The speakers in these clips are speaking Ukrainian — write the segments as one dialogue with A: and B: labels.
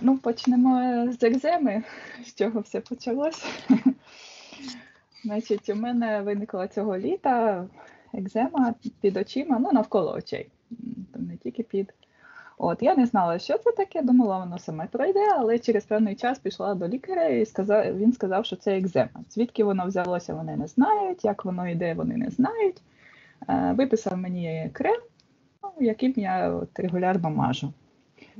A: Ну, почнемо з екземи, з чого все почалось. Значить, у мене виникла цього літа екзема під очима, ну, навколо очей, там не тільки під. От, я не знала, що це таке, думала, воно саме пройде, але через певний час пішла до лікаря і він сказав, що це екзема. Звідки воно взялося, вони не знають, як воно йде, вони не знають. Виписав мені крем, яким я от регулярно мажу.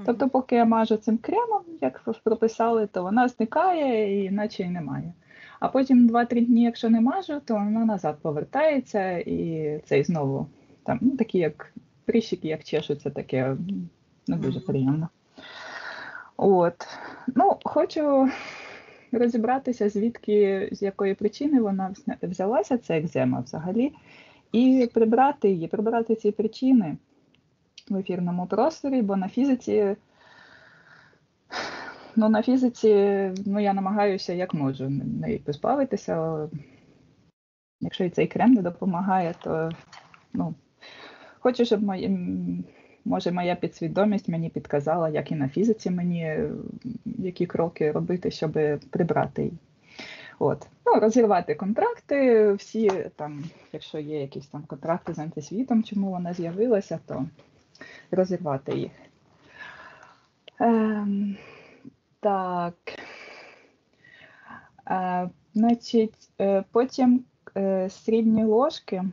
A: Тобто, поки я мажу цим кремом, як прописали, то вона зникає і наче й немає. А потім 2-3 дні, якщо не мажу, то вона назад повертається і цей знову там, ну, такі як прищики, як чешуться, таке не дуже приємно. От. Ну, хочу розібратися, звідки, з якої причини вона взялася, ця екзема взагалі, і прибрати ці причини в ефірному просторі, бо на фізиці я намагаюся як можу неї позбавитися. Якщо і цей крем не допомагає, то хочу, щоб моя підсвідомість мені підказала, як і на фізиці мені, які кроки робити, щоб прибрати її. От. Розірвати контракти, всі там, якщо є якісь там контракти з антисвітом, чому вона з'явилася, то розірвати їх. Так. Значить, потім срібні ложки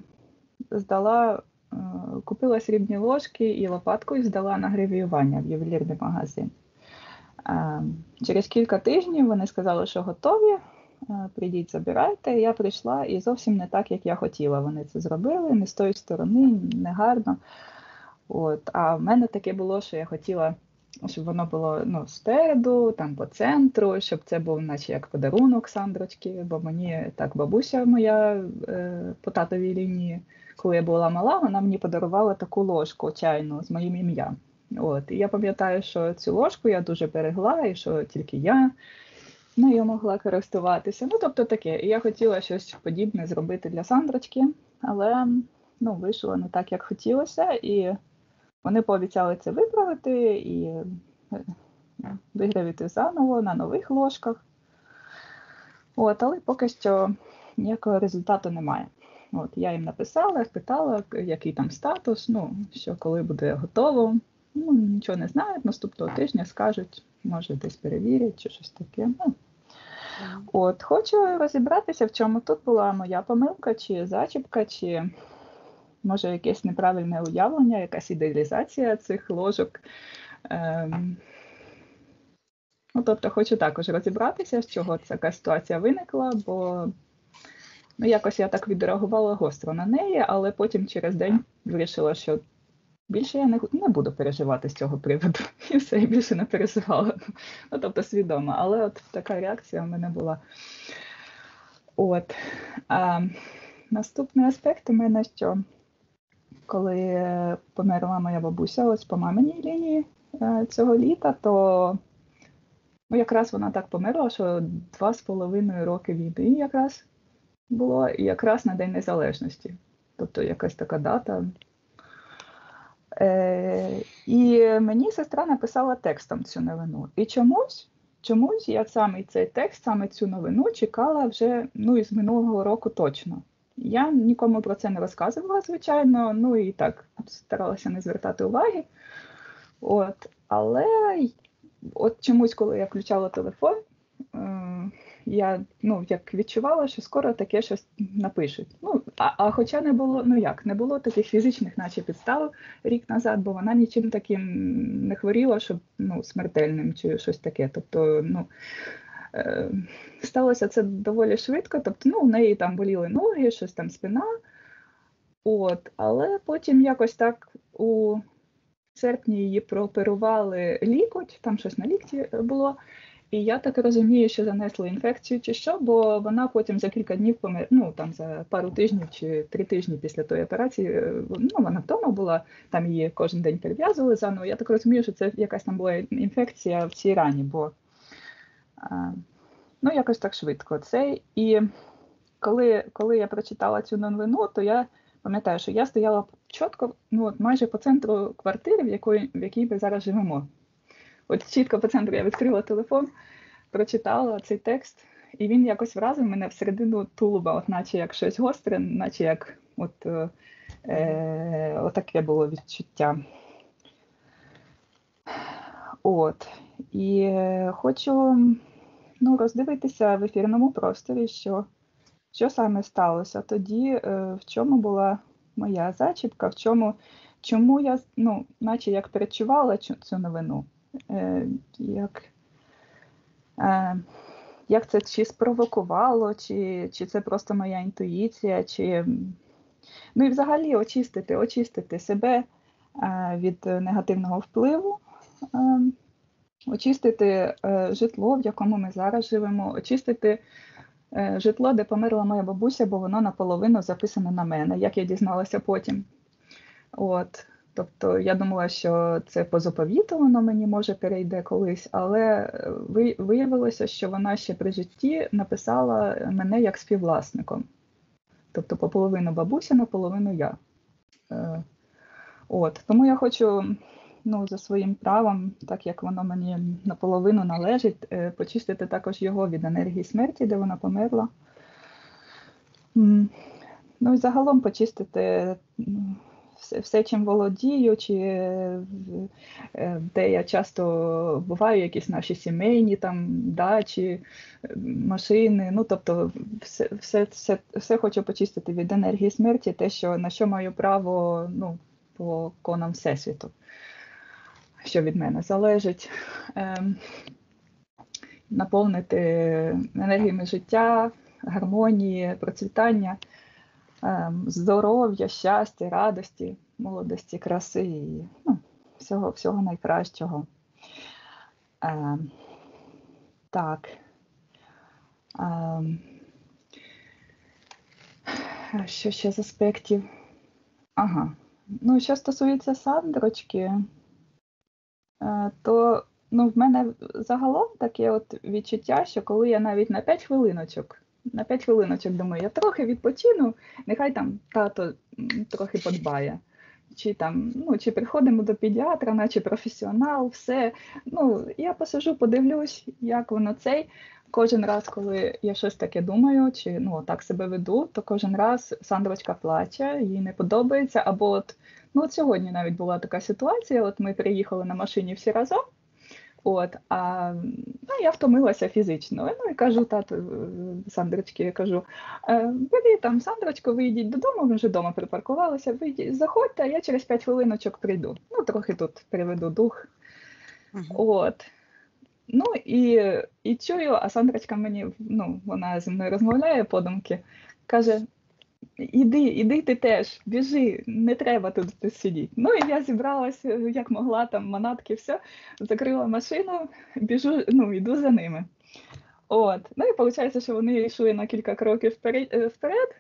A: купила срібні ложки і лопатку і здала на гравіювання в ювелірний магазин. Через кілька тижнів вони сказали, що готові, прийдіть, забирайте. Я прийшла і зовсім не так, як я хотіла. Вони це зробили, не з тої сторони, не гарно. От. А в мене таке було, що я хотіла, щоб воно було спереду, там по центру, щоб це був наче як подарунок Сандрочки, бо мені так бабуся моя по татовій лінії, коли я була мала, вона мені подарувала таку ложку чайну з моїм ім'ям. От. І я пам'ятаю, що цю ложку я дуже берегла, і що тільки я нею могла користуватися. Тобто таке. І я хотіла щось подібне зробити для Сандрочки, але вийшло не так, як хотілося, і вони пообіцяли це виправити і вигравити заново на нових ложках. От, але поки що ніякого результату немає. От, я їм написала, питала, який там статус, що коли буде готово. Нічого не знають, наступного тижня скажуть, може десь перевірять чи щось таке. От, хочу розібратися, в чому тут була моя помилка, чи зачіпка, чи може якесь неправильне уявлення, якась ідеалізація цих ложок. Тобто хочу також розібратися, з чого така ситуація виникла, бо якось я так відреагувала гостро на неї, але потім через день вирішила, що більше я не буду переживати з цього приводу. І все, і більше не переживала. Тобто свідомо. Але от така реакція в мене була. От. Наступний аспект у мене, що коли померла моя бабуся ось по маминій лінії цього літа, то якраз вона так померла, що 2,5 роки війни якраз було, і якраз на День Незалежності. Тобто якась така дата. І мені сестра написала текстом цю новину. І чомусь я саме цей текст, саме цю новину чекала вже із минулого року точно. Я нікому про це не розказувала, звичайно, і так старалася не звертати уваги. От. Але от чомусь, коли я включала телефон, я як відчувала, що скоро таке щось напишуть. А хоча не було, не було таких фізичних наче підстав рік назад, бо вона нічим таким не хворіла, щоб смертельним чи щось таке. Тобто, сталося це доволі швидко, тобто, у неї там боліли ноги, щось там спина. От, але потім якось так у серпні її прооперували лікоть, там щось на лікті було. І я так розумію, що занесли інфекцію чи що, бо вона потім за кілька днів там за пару тижнів чи 3 тижні після тої операції, вона вдома була, там її кожен день перев'язували заново. Я так розумію, що це якась там була інфекція в цій рані, бо якось так швидко це. І коли я прочитала цю новину, то я пам'ятаю, що я стояла чітко, майже по центру квартири, в якій ми зараз живемо. От чітко по центру я відкрила телефон, прочитала цей текст, і він якось вразив мене всередину тулуба, от наче як щось гостре, наче як отаке було відчуття. От. І хочу роздивитися в ефірному просторі, що саме сталося тоді, в чому була моя зачіпка, чому я, наче як перечувала цю новину, як це чи спровокувало, чи це просто моя інтуїція, і взагалі очистити себе від негативного впливу, очистити житло, в якому ми зараз живемо, очистити житло, де померла моя бабуся, бо воно наполовину записане на мене, як я дізналася потім. Тобто я думала, що це по заповіту воно мені може перейде колись, але виявилося, що вона ще при житті написала мене як співвласником. Тобто пополовину бабуся, наполовину я. Тому я хочу за своїм правом, так як воно мені наполовину належить, почистити також його від енергії смерті, де вона померла. І загалом почистити все, чим володію, чи де я часто буваю, якісь наші сімейні там дачі, машини, тобто все хочу почистити від енергії смерті, те, на що маю право, по конам Всесвіту, що від мене залежить, наповнити енергіями життя, гармонії, процвітання, здоров'я, щастя, радості, молодості, краси і всього найкращого. Так. Що ще з аспектів? Що стосується Сандрочки, то в мене загалом таке відчуття, що коли я навіть на 5 хвилиночок думаю, я трохи відпочину, нехай там тато трохи подбає. Чи приходимо до педіатра, наче професіонал, все. Я посижу, подивлюсь, як воно Кожен раз, коли я щось таке думаю, чи так себе веду, то кожен раз Сандрочка плаче, їй не подобається. Або сьогодні навіть була така ситуація, ми приїхали на машині всі разом, я втомилася фізично. І кажу тату Сандрочки, бери там Сандрочку, вийдіть додому, ми вже вдома припаркувалися, вийдіть, заходьте, а я через 5 хвилиночок прийду. Трохи тут переведу дух. І чую, а Сандрочка мені, вона зі мною розмовляє подумки, каже, іди ти теж, біжи, не треба тут сидіти. І я зібралася, як могла, там манатки, все, закрила машину, біжу, іду за ними. І виходить, що вони йшли на кілька кроків вперед.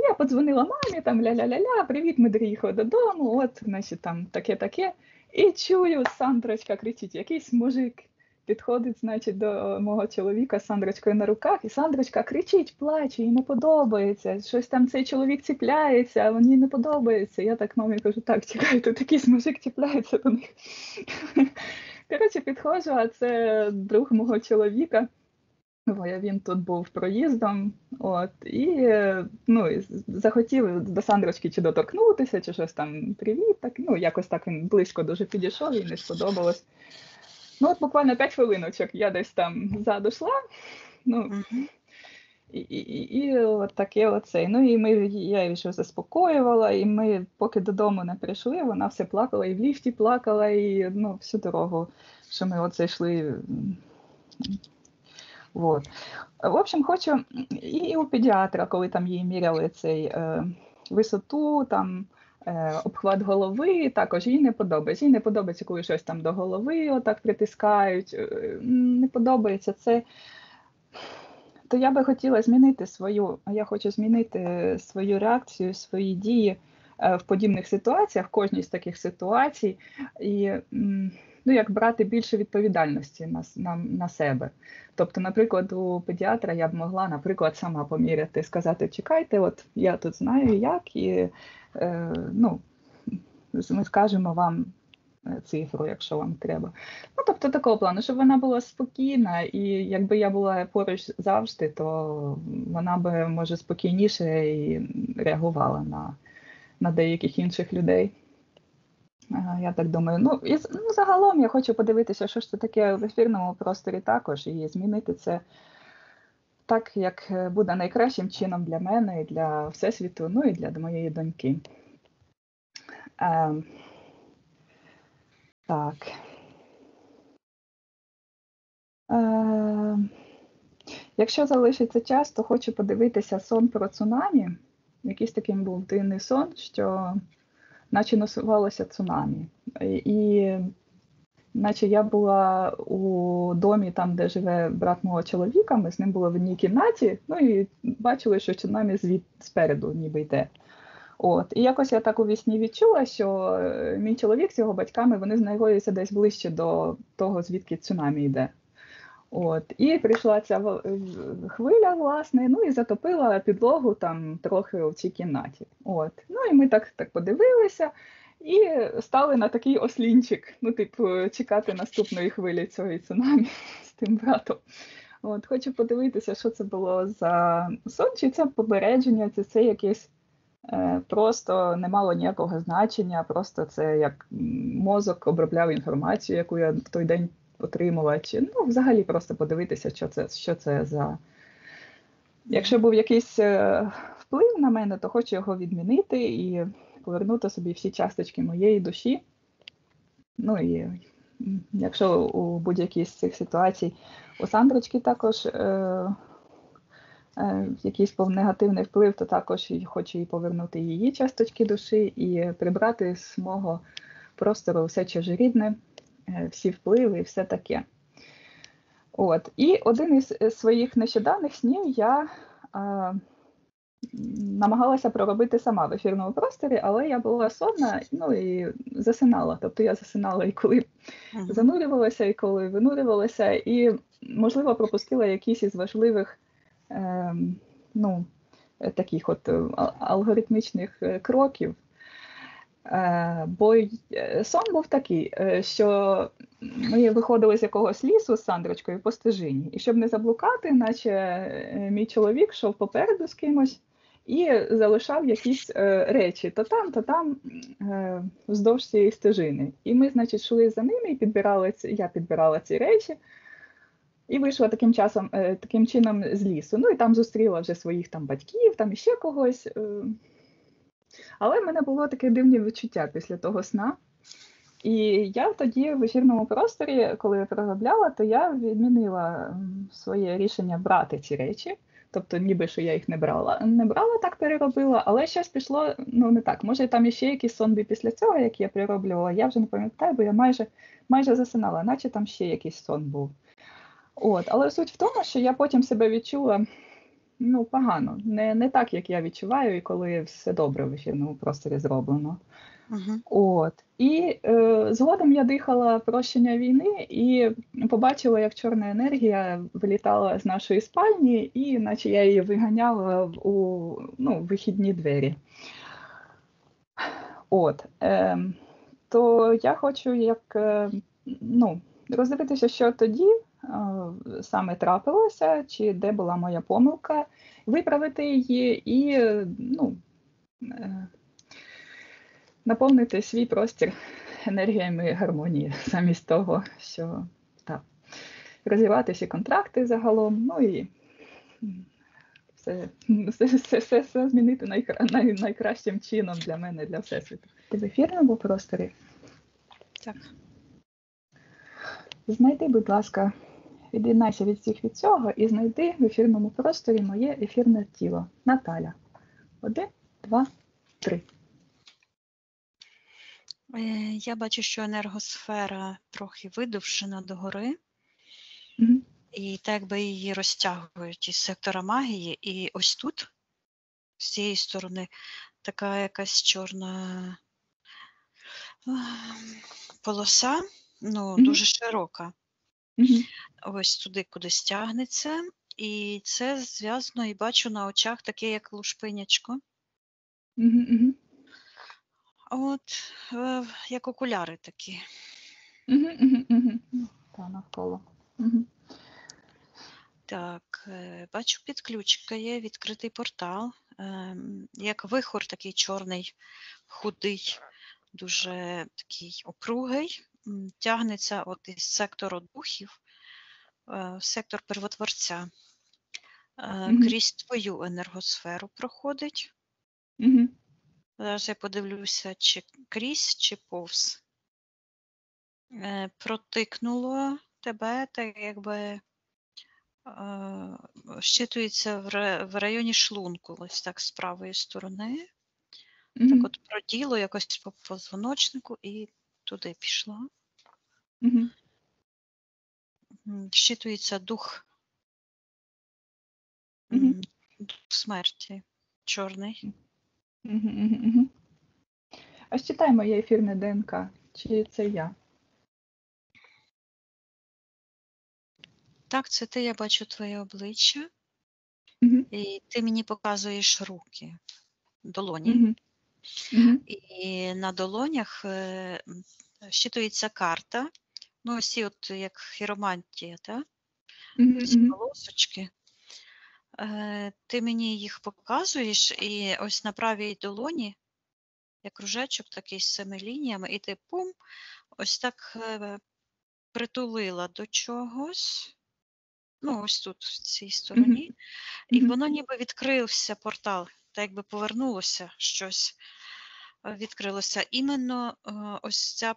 A: Я подзвонила мамі, там ля-ля-ля-ля, привіт, ми доїхали додому, значить, там таке-таке. І чую, Сандрочка кричить, якийсь мужик підходить, значить, до мого чоловіка з Сандрочкою на руках, і Сандрочка кричить, плаче, їй не подобається, щось там цей чоловік чіпляється, а мені не подобається. Я так мамі кажу, так, чекай, тут якийсь мужик чіпляється до них. Коротше, підходжу, а це друг мого чоловіка. Він тут був проїздом, і захотів до Сандрочки чи доторкнутися, чи щось там, привіт, так, якось так він близько дуже підійшов, їй не сподобалось. Буквально 5 хвилиночок я десь там ззаду йшла, і таке оце. Я її вже заспокоювала, і ми поки додому не прийшли, вона все плакала, і в ліфті плакала, і всю дорогу, що ми йшли. В общем, хочу і у педіатра, коли там їй міряли висоту, там, обхват голови, також їй не подобається. Їй не подобається, коли щось там до голови отак притискають, не подобається це. То я би хотіла хочу змінити свою реакцію, свої дії в подібних ситуаціях, в кожній з таких ситуацій, і як брати більше відповідальності на себе. Тобто, наприклад, у педіатра я б могла, наприклад, сама поміряти, сказати, чекайте, я тут знаю як, і ми скажемо вам, цифру, якщо вам треба. Ну, тобто такого плану, щоб вона була спокійна, і якби я була поруч завжди, то вона би, може, спокійніше і реагувала на деяких інших людей. Я так думаю. Ну, загалом я хочу подивитися, що ж це таке в ефірному просторі також, і змінити це так, як буде найкращим чином для мене і для Всесвіту, ну і для моєї доньки. Так. Якщо залишиться час, то хочу подивитися сон про цунамі. Якийсь такий був дивний сон, що наче насувалося цунамі. І наче я була у домі, там, де живе брат мого чоловіка, ми з ним були в одній кімнаті, ну і бачили, що цунамі спереду ніби йде. І якось я так у вісні відчула, що мій чоловік з його батьками, вони знаходяться десь ближче до того, звідки цунамі йде. І прийшла ця хвиля, власне, ну і затопила підлогу там трохи в цій кімнаті. Ну і ми так подивилися і стали на такий ослінчик, ну, типу, чекати наступної хвилі цього цунамі з тим братом. Хочу подивитися, що це було за сон, чи це попередження, чи це якесь просто не мало ніякого значення, просто це як мозок обробляв інформацію, яку я в той день отримала, чи ну, взагалі просто подивитися, що це за... Якщо був якийсь вплив на мене, то хочу його відмінити і повернути собі всі часточки моєї душі. Ну і якщо у будь-якій з цих ситуацій у Сандрочки також якийсь негативний вплив, то також хочу і повернути її часточки душі і прибрати з мого простору все чужорідне, всі впливи і все таке. І один із своїх нещодавних снів я намагалася проробити сама в ефірному просторі, але я була сонна, ну і засинала. Тобто я засинала і коли занурювалася, і коли винурювалася, і, можливо, пропустила якісь із важливих таких алгоритмічних кроків. Бо сон був такий, що ми виходили з якогось лісу з Сандрочкою по стежині, і щоб не заблукати, наче мій чоловік йшов попереду з кимось і залишав якісь речі то там вздовж цієї стежини. І ми, значить, йшли за ними і я підбирала ці речі, і вийшла таким чином з лісу. Ну і там зустріла вже своїх там батьків, там іще когось. Але в мене було таке дивне відчуття після того сна. І я тоді в ефірному просторі, коли я переробляла, то я відмінила своє рішення брати ці речі. Тобто ніби, що я їх не брала. Не брала, так переробила, але щось пішло, ну не так. Може там іще якийсь сон був після цього, як я перероблювала, я вже не пам'ятаю, бо я майже засинала, наче там ще якийсь сон був. Але суть в тому, що я потім себе відчула погано. Не так, як я відчуваю, і коли все добре в ефірному просторі зроблено. І згодом я дихала прощення війни і побачила, як чорна енергія вилітала з нашої спальні, і наче я її виганяла у вихідні двері. То я хочу роздивитися, що тоді саме трапилося, чи де була моя помилка, виправити її і наповнити свій простір енергіями гармонії, замість того, що розірвати всі контракти загалом, ну і все змінити найкращим чином для мене, для Всесвіту. Ти в ефірному просторі?
B: Так.
A: Знайди, будь ласка, від'єднайся від цього і знайди в ефірному просторі моє ефірне тіло. Наталя. 1, 2, 3.
B: Я бачу, що енергосфера трохи видовжена догори. І так би її розтягують із сектора магії. І ось тут, з цієї сторони, така якась чорна полоса, дуже широка. Ось туди кудись тягнеться. І це зв'язано, і бачу на очах таке, як лушпинячко. От, як окуляри такі.
A: Та, навколо. Угу.
B: Так, бачу, підключка є, відкритий портал. Як вихор такий чорний, худий, дуже такий округлий, тягнеться от із сектору духів в сектор первотворця. Крізь твою енергосферу проходить. Зараз я подивлюся, чи крізь, чи повз. Протикнуло тебе, так якби щитується в районі шлунку, ось так з правої сторони. Так от проділо якось по позвоночнику і туди пішло. Щитується дух смерті, чорний.
A: А считай моє ефірне ДНК. Чи це я?
B: Так, це ти, я бачу твоє обличчя. І ти мені показуєш руки, долоні. І на долонях щитується карта. Ну, ось ці от як хіромантія, так? Ці полосочки. Ти мені їх показуєш, і ось на правій долоні, як кружечок такий з 7 лініями, і ти пум, ось так притулила до чогось. Ну, ось тут, в цій стороні. І воно ніби відкрився портал, так якби повернулося щось, відкрилося. Іменно ось ця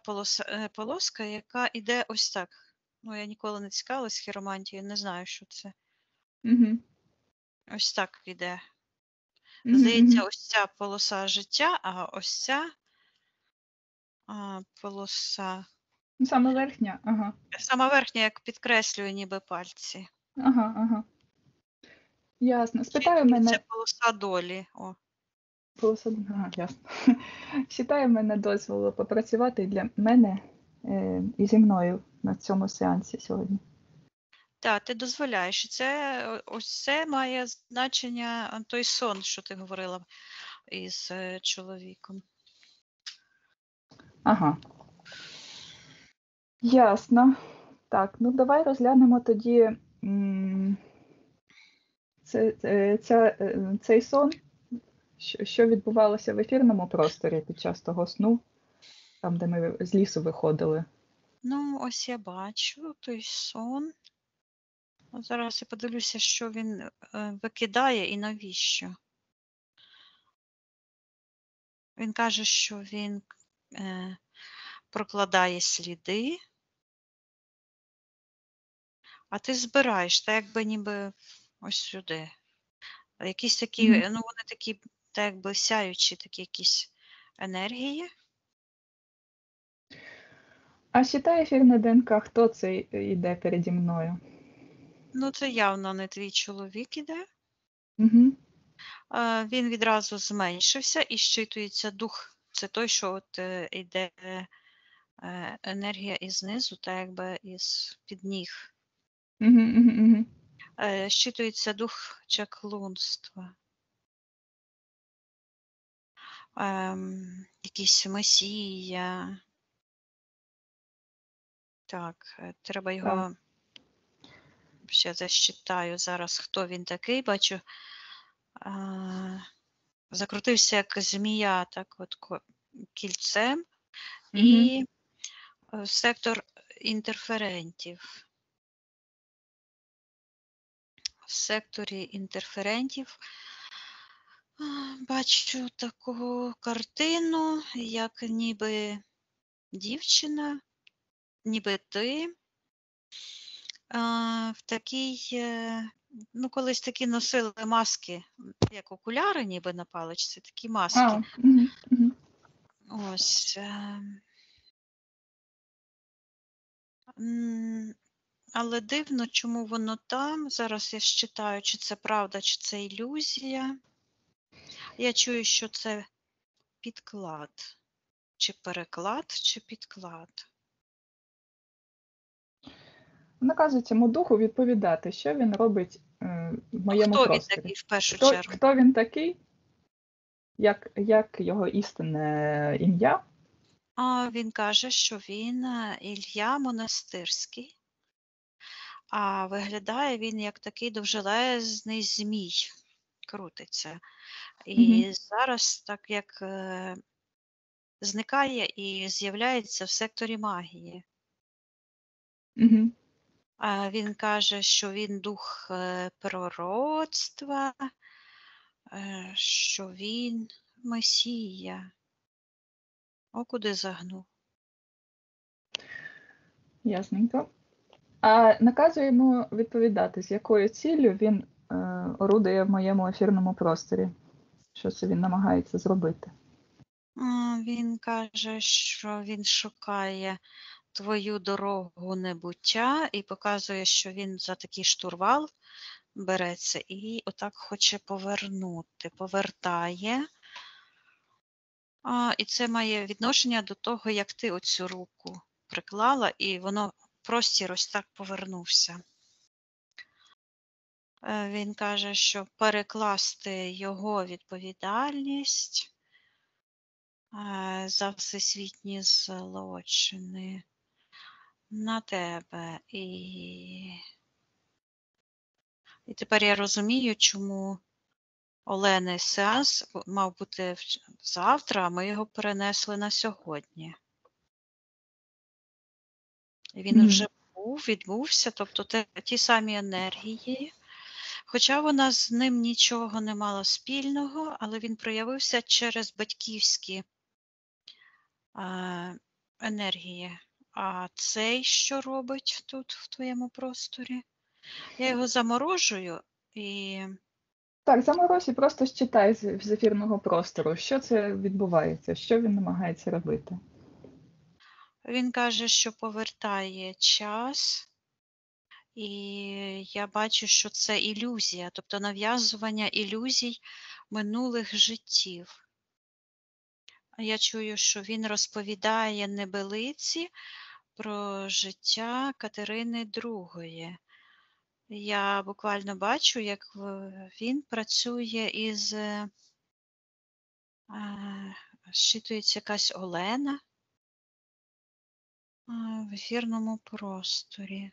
B: полоска, яка йде ось так. Ну, я ніколи не цікавилась хіромантією, не знаю, що це. Ось так йде. Здається, ось ця полоса життя, а ось ця полоса.
A: Саме верхня, ага.
B: Сама верхня, як підкреслює ніби пальці.
A: Ага. Ясно. Спитаю мене...
B: Це полоса долі. О.
A: Полоса, ага, ясно. Считаю мене дозволу попрацювати для мене і зі мною на цьому сеансі сьогодні.
B: Так, ти дозволяєш. Ось це має значення той сон, що ти говорила із чоловіком.
A: Ага. Ясно. Так, ну давай розглянемо тоді цей сон, що відбувалося в ефірному просторі під час того сну, там, де ми з лісу виходили.
B: Ну, ось я бачу той сон. Зараз я подивлюся, що він викидає і навіщо. Він каже, що він прокладає сліди, а ти збираєш, так якби ніби ось сюди. Якісь такі, ну вони такі, так якби сяючі, такі якісь енергії.
A: А считай ефірне ДНК, хто це йде переді мною?
B: Ну, це явно не твій чоловік іде. Він відразу зменшився і щитується дух. Це той, що от йде енергія із низу, так якби із під ніг. Щитується дух чаклунства. Якийсь месія. Так, треба його, ще засчитаю зараз, хто він такий, бачу, закрутився як змія, так от кільцем, і сектор інтерферентів. В секторі інтерферентів бачу таку картину, як ніби дівчина, ніби ти, в такій, ну, колись такі носили маски, як окуляри ніби на паличці, такі маски. Ось. Але дивно, чому воно там. Зараз я считаю, чи це правда, чи це ілюзія. Я чую, що це підклад. Чи переклад, чи підклад.
A: Наказує цьому духу відповідати, що він робить в моєму просторі.
B: Хто він такий в першу чергу?
A: Хто він такий? Як його істинне ім'я?
B: Він каже, що він Ілля Монастирський, а виглядає він як такий довжелезний змій, крутиться. І зараз так як зникає і з'являється в секторі магії.
A: Угу.
B: Він каже, що він дух пророцтва, що він Месія. О, куди загнув.
A: Ясненько. А наказує йому відповідати, з якою ціллю він орудує в моєму ефірному просторі. Що це він намагається зробити?
B: Він каже, що він шукає твою дорогу небуття і показує, що він за такий штурвал береться і отак хоче повернути, повертає. І це має відношення до того, як ти оцю руку приклала, і воно простір ось так повернувся. Він каже, що перекласти його відповідальність за всесвітні злочини на тебе. І тепер я розумію, чому Олени сеанс мав бути завтра, а ми його перенесли на сьогодні. І він вже відбувся, тобто ті самі енергії. Хоча вона з ним нічого не мала спільного, але він проявився через батьківські енергії. А цей що робить тут, в твоєму просторі? Я його заморожую і...
A: Так, заморозь і просто считай з ефірного простору. Що це відбувається? Що він намагається робити?
B: Він каже, що повертає час, і я бачу, що це ілюзія, тобто нав'язування ілюзій минулих життів. Я чую, що він розповідає небелиці про життя Катерини II. Я буквально бачу, як він працює із, щитується якась Олена в ефірному просторі.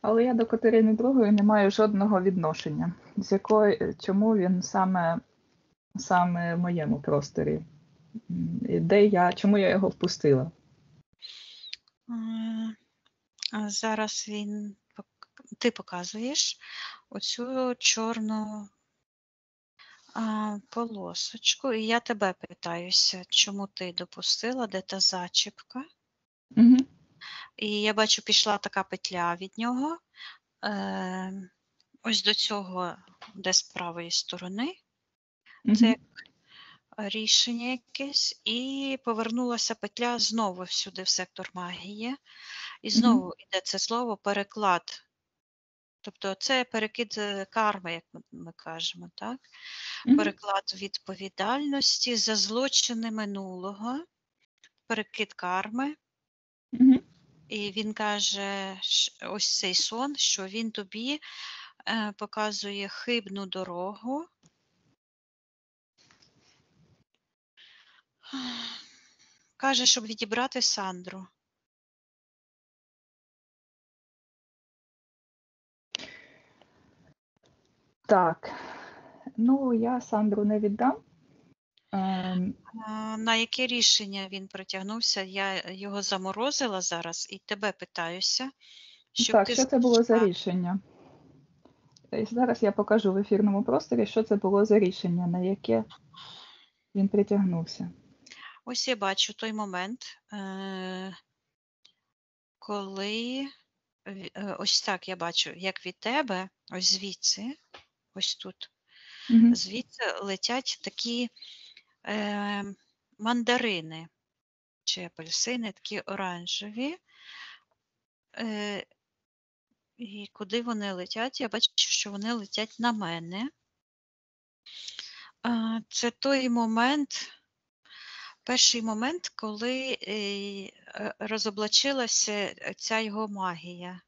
A: Але я до Катерини II не маю жодного відношення. Чому він саме в моєму просторі? Чому я його впустила?
B: Зараз ти показуєш оцю чорну полосочку, і я тебе питаюся, чому ти допустила, де та зачіпка.
A: Угу. І
B: я бачу, пішла така петля від нього, ось до цього, де з правої сторони. Це як рішення якесь, і повернулася петля знову сюди, в сектор магії. І знову йде це слово переклад. Тобто це перекид карми, як ми кажемо, так? Переклад відповідальності за злочини минулого, перекид карми. І він каже, ось цей сон, що він тобі показує хибну дорогу. Каже, щоб відібрати Сандру.
A: Так, я Сандру не віддам.
B: На яке рішення він притягнувся? Я його заморозила зараз і тебе питаюся.
A: Що це було за рішення? Зараз я покажу в ефірному просторі, що це було за рішення, на яке він притягнувся.
B: Ось я бачу той момент, коли ось так я бачу, як від тебе, ось звідси, ось тут, звідси летять такі мандарини чи апельсини, такі оранжеві. І куди вони летять? Я бачу, що вони летять на мене. Це той момент, перший момент, коли розоблачилася ця його магія,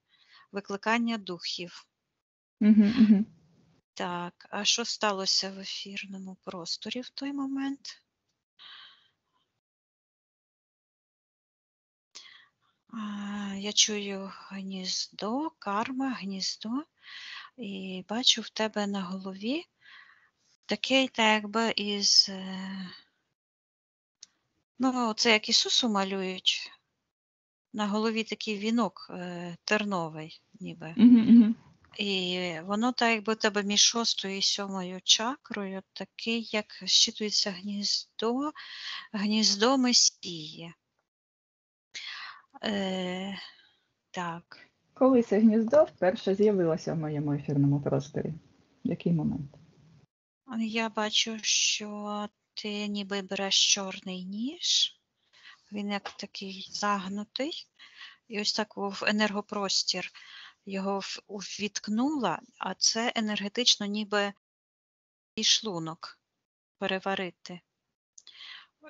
B: викликання духів. Так, а що сталося в ефірному просторі в той момент? Я чую гніздо, карма, гніздо, і бачу в тебе на голові такий, так якби із, ну, це як Ісусу малюють, на голові такий вінок терновий, ніби.
A: Угу.
B: І воно так якби у тебе між 6 і 7 чакрою, такий, як щитується гніздо Месії. Так.
A: Коли це гніздо вперше з'явилося в моєму ефірному просторі? В який момент?
B: Я бачу, що ти ніби береш чорний ніж, він як такий загнутий, і ось так в енергопростір його ввіткнула, а це енергетично ніби і шлунок переварити.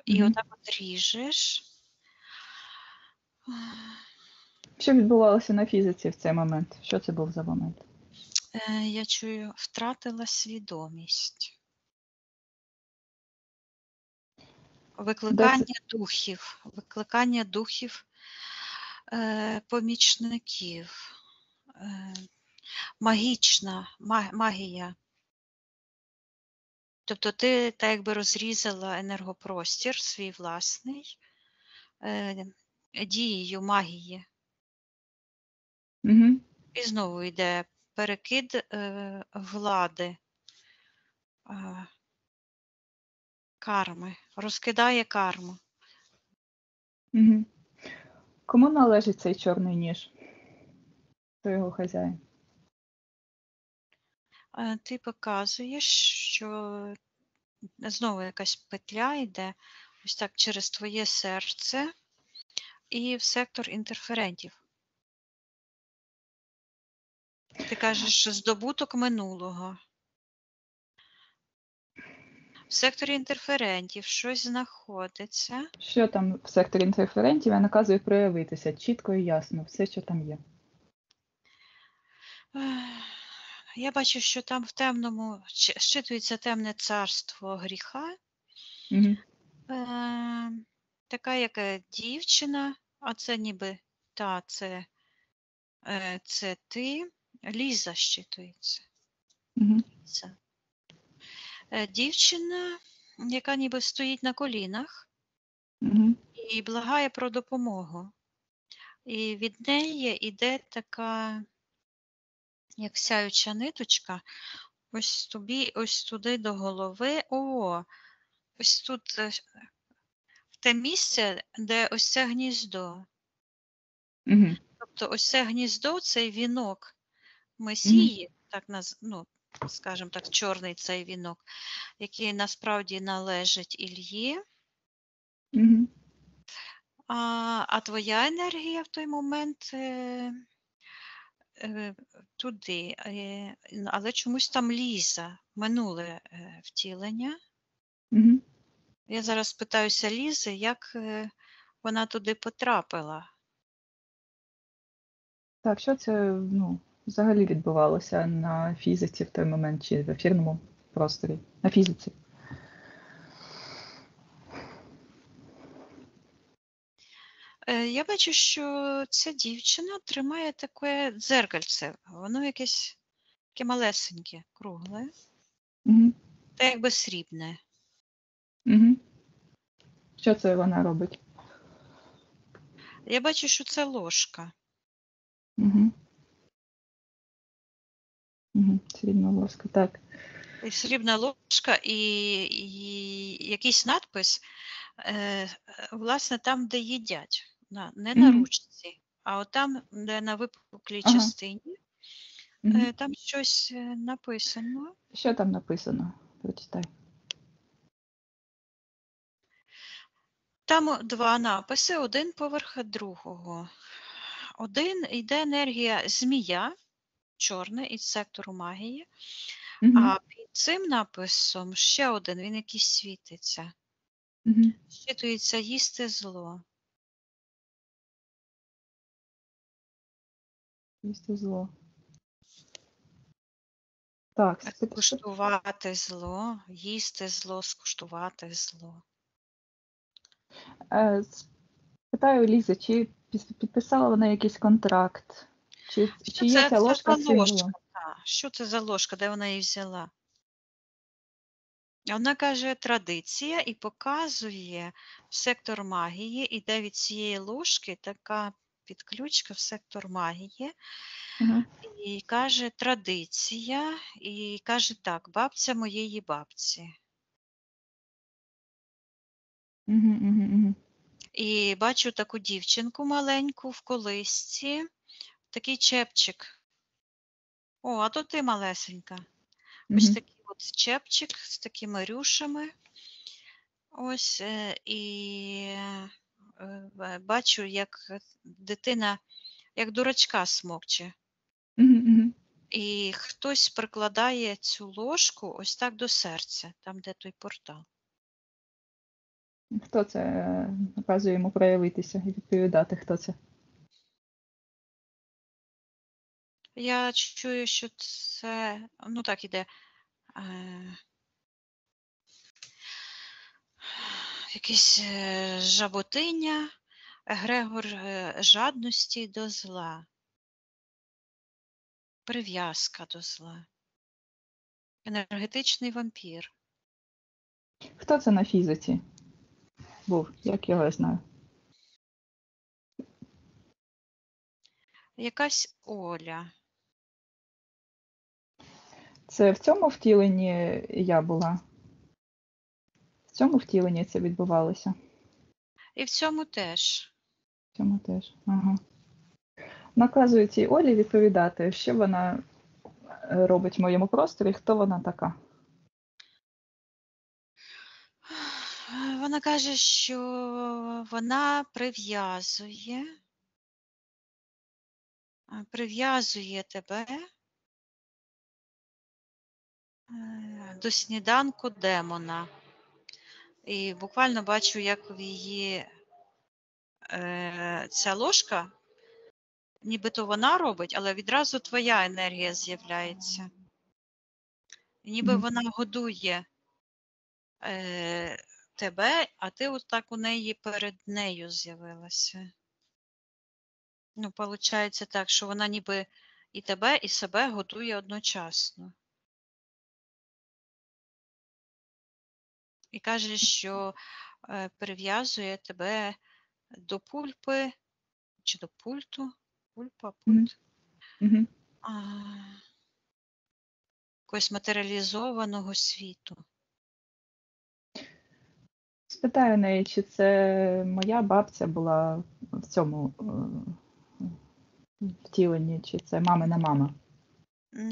B: І отак от ріжеш.
A: Що відбувалося на фізиці в цей момент? Що це був за момент?
B: Я чую, втратила свідомість. Викликання духів, помічників, магія. Тобто ти так якби розрізала енергопростір свій власний дією магії.
A: Угу.
B: І знову йде перекид влади, карми, розкидає карму.
A: Угу. Кому належить цей чорний ніж? Хто його хазяїн?
B: Ти показуєш, що знову якась петля йде ось так через твоє серце і в сектор інтерферентів. Ти кажеш, здобуток минулого. В секторі інтерферентів щось знаходиться.
A: Що там в секторі інтерферентів? Я наказую проявитися чітко і ясно, все, що там є.
B: Я бачу, що там в темному щитується темне царство гріха.
A: Угу.
B: Така як дівчина, а це ніби це ти. Ліза щитується.
A: Угу.
B: Дівчина, яка ніби стоїть на колінах і благає про допомогу. І від неї йде така, як сяюча ниточка, ось тобі, ось туди до голови. Ось тут в те місце, де ось це гніздо.
A: Угу.
B: Тобто ось це гніздо, цей вінок Месії, так скажімо так, чорний цей вінок, який насправді належить Ільї.
A: Угу.
B: А твоя енергія в той момент туди, але чомусь там Ліза, минуле втілення.
A: Угу.
B: Я зараз питаюся Лізи, як вона туди потрапила.
A: Так, що це взагалі відбувалося на фізиці в той момент, чи в ефірному просторі? На фізиці.
B: Я бачу, що ця дівчина тримає таке дзеркальце. Воно якесь таке малесеньке, кругле.
A: Угу.
B: Та якби срібне.
A: Угу. Що це вона робить?
B: Я бачу, що це ложка.
A: Угу. Угу. Срібна ложка, так.
B: І срібна ложка і якийсь надпис, власне, там, де їдять. Не на ручці, а от там, де на випуклій частині, там щось написано.
A: Що там написано? Прочитай.
B: Там 2 написи, один поверх другого. Один йде енергія змія, чорна, із сектору магії, а під цим написом ще один, він якийсь світиться. Щитується їсти зло.
A: Їсти зло. Так,
B: скуштувати зло, їсти зло, скуштувати зло.
A: Питаю Лізи, чи підписала вона якийсь контракт? Чи є ця ложка символом?
B: Що це за ложка, де вона її взяла? Вона каже традиція і показує сектор магії, іде від цієї ложки така підключка в сектор магії. І каже традиція, і каже так, бабця моєї бабці. І бачу таку дівчинку маленьку в колисці, такий чепчик. О, а то ти малесенька. Ось такий от чепчик з такими рюшами. Ось, і бачу, як дитина, як дурачка смокче. І хтось прикладає цю ложку ось так до серця, там, де той портал.
A: Хто це наказує йому проявитися і відповідати, хто це?
B: Я чую, що це, ну так іде, якесь жаботиння, егрегор жадності до зла, прив'язка до зла, енергетичний вампір.
A: Хто це на фізиці був? Як його я знаю?
B: Якась Оля.
A: Це в цьому втіленні я була? В цьому втіленні це відбувалося?
B: І в цьому теж.
A: В цьому теж, ага. Наказую цій Олі відповідати, що вона робить в моєму просторі, хто вона така?
B: Вона каже, що вона прив'язує тебе до сніданку демона. І буквально бачу, як в її ця ложка, нібито вона робить, але відразу твоя енергія з'являється. Ніби вона годує тебе, а ти отак у неї перед нею з'явилася. Ну, виходить так, що вона ніби і тебе, і себе годує одночасно. І каже, що прив'язує тебе до пульпи, чи до пульту, пульпа, пульт, якогось матеріалізованого світу.
A: Спитаю неї, чи це моя бабця була в цьому втіленні, чи це мамина мама?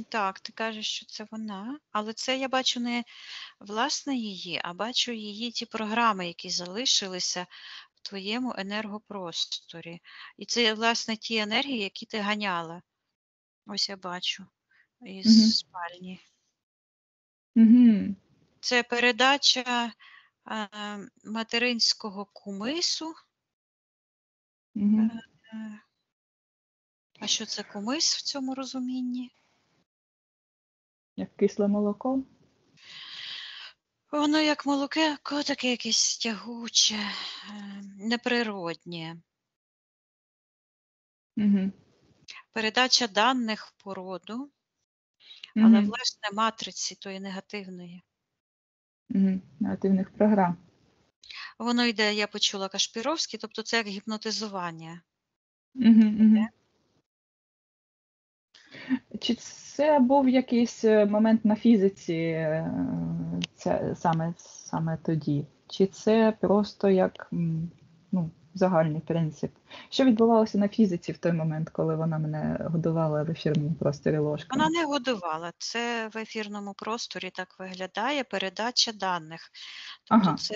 B: Так, ти кажеш, що це вона, але це я бачу не власне її, а бачу її ті програми, які залишилися в твоєму енергопросторі. І це, власне, ті енергії, які ти ганяла. Ось я бачу із спальні. Це передача материнського кумису. А що це кумис в цьому розумінні?
A: Як кисле молоко?
B: Воно як молоко, таке якесь тягуче, неприроднє. Передача даних в породу, але, власне, матриці тої негативної.
A: Негативних програм.
B: Воно йде, я почула, Кашпіровський, тобто це як гіпнотизування.
A: Чи це був якийсь момент на фізиці саме тоді? Чи це просто як загальний принцип? Що відбувалося на фізиці в той момент, коли вона мене годувала в ефірному просторі ложками?
B: Вона не годувала. Це в ефірному просторі так виглядає передача даних. Тобто це,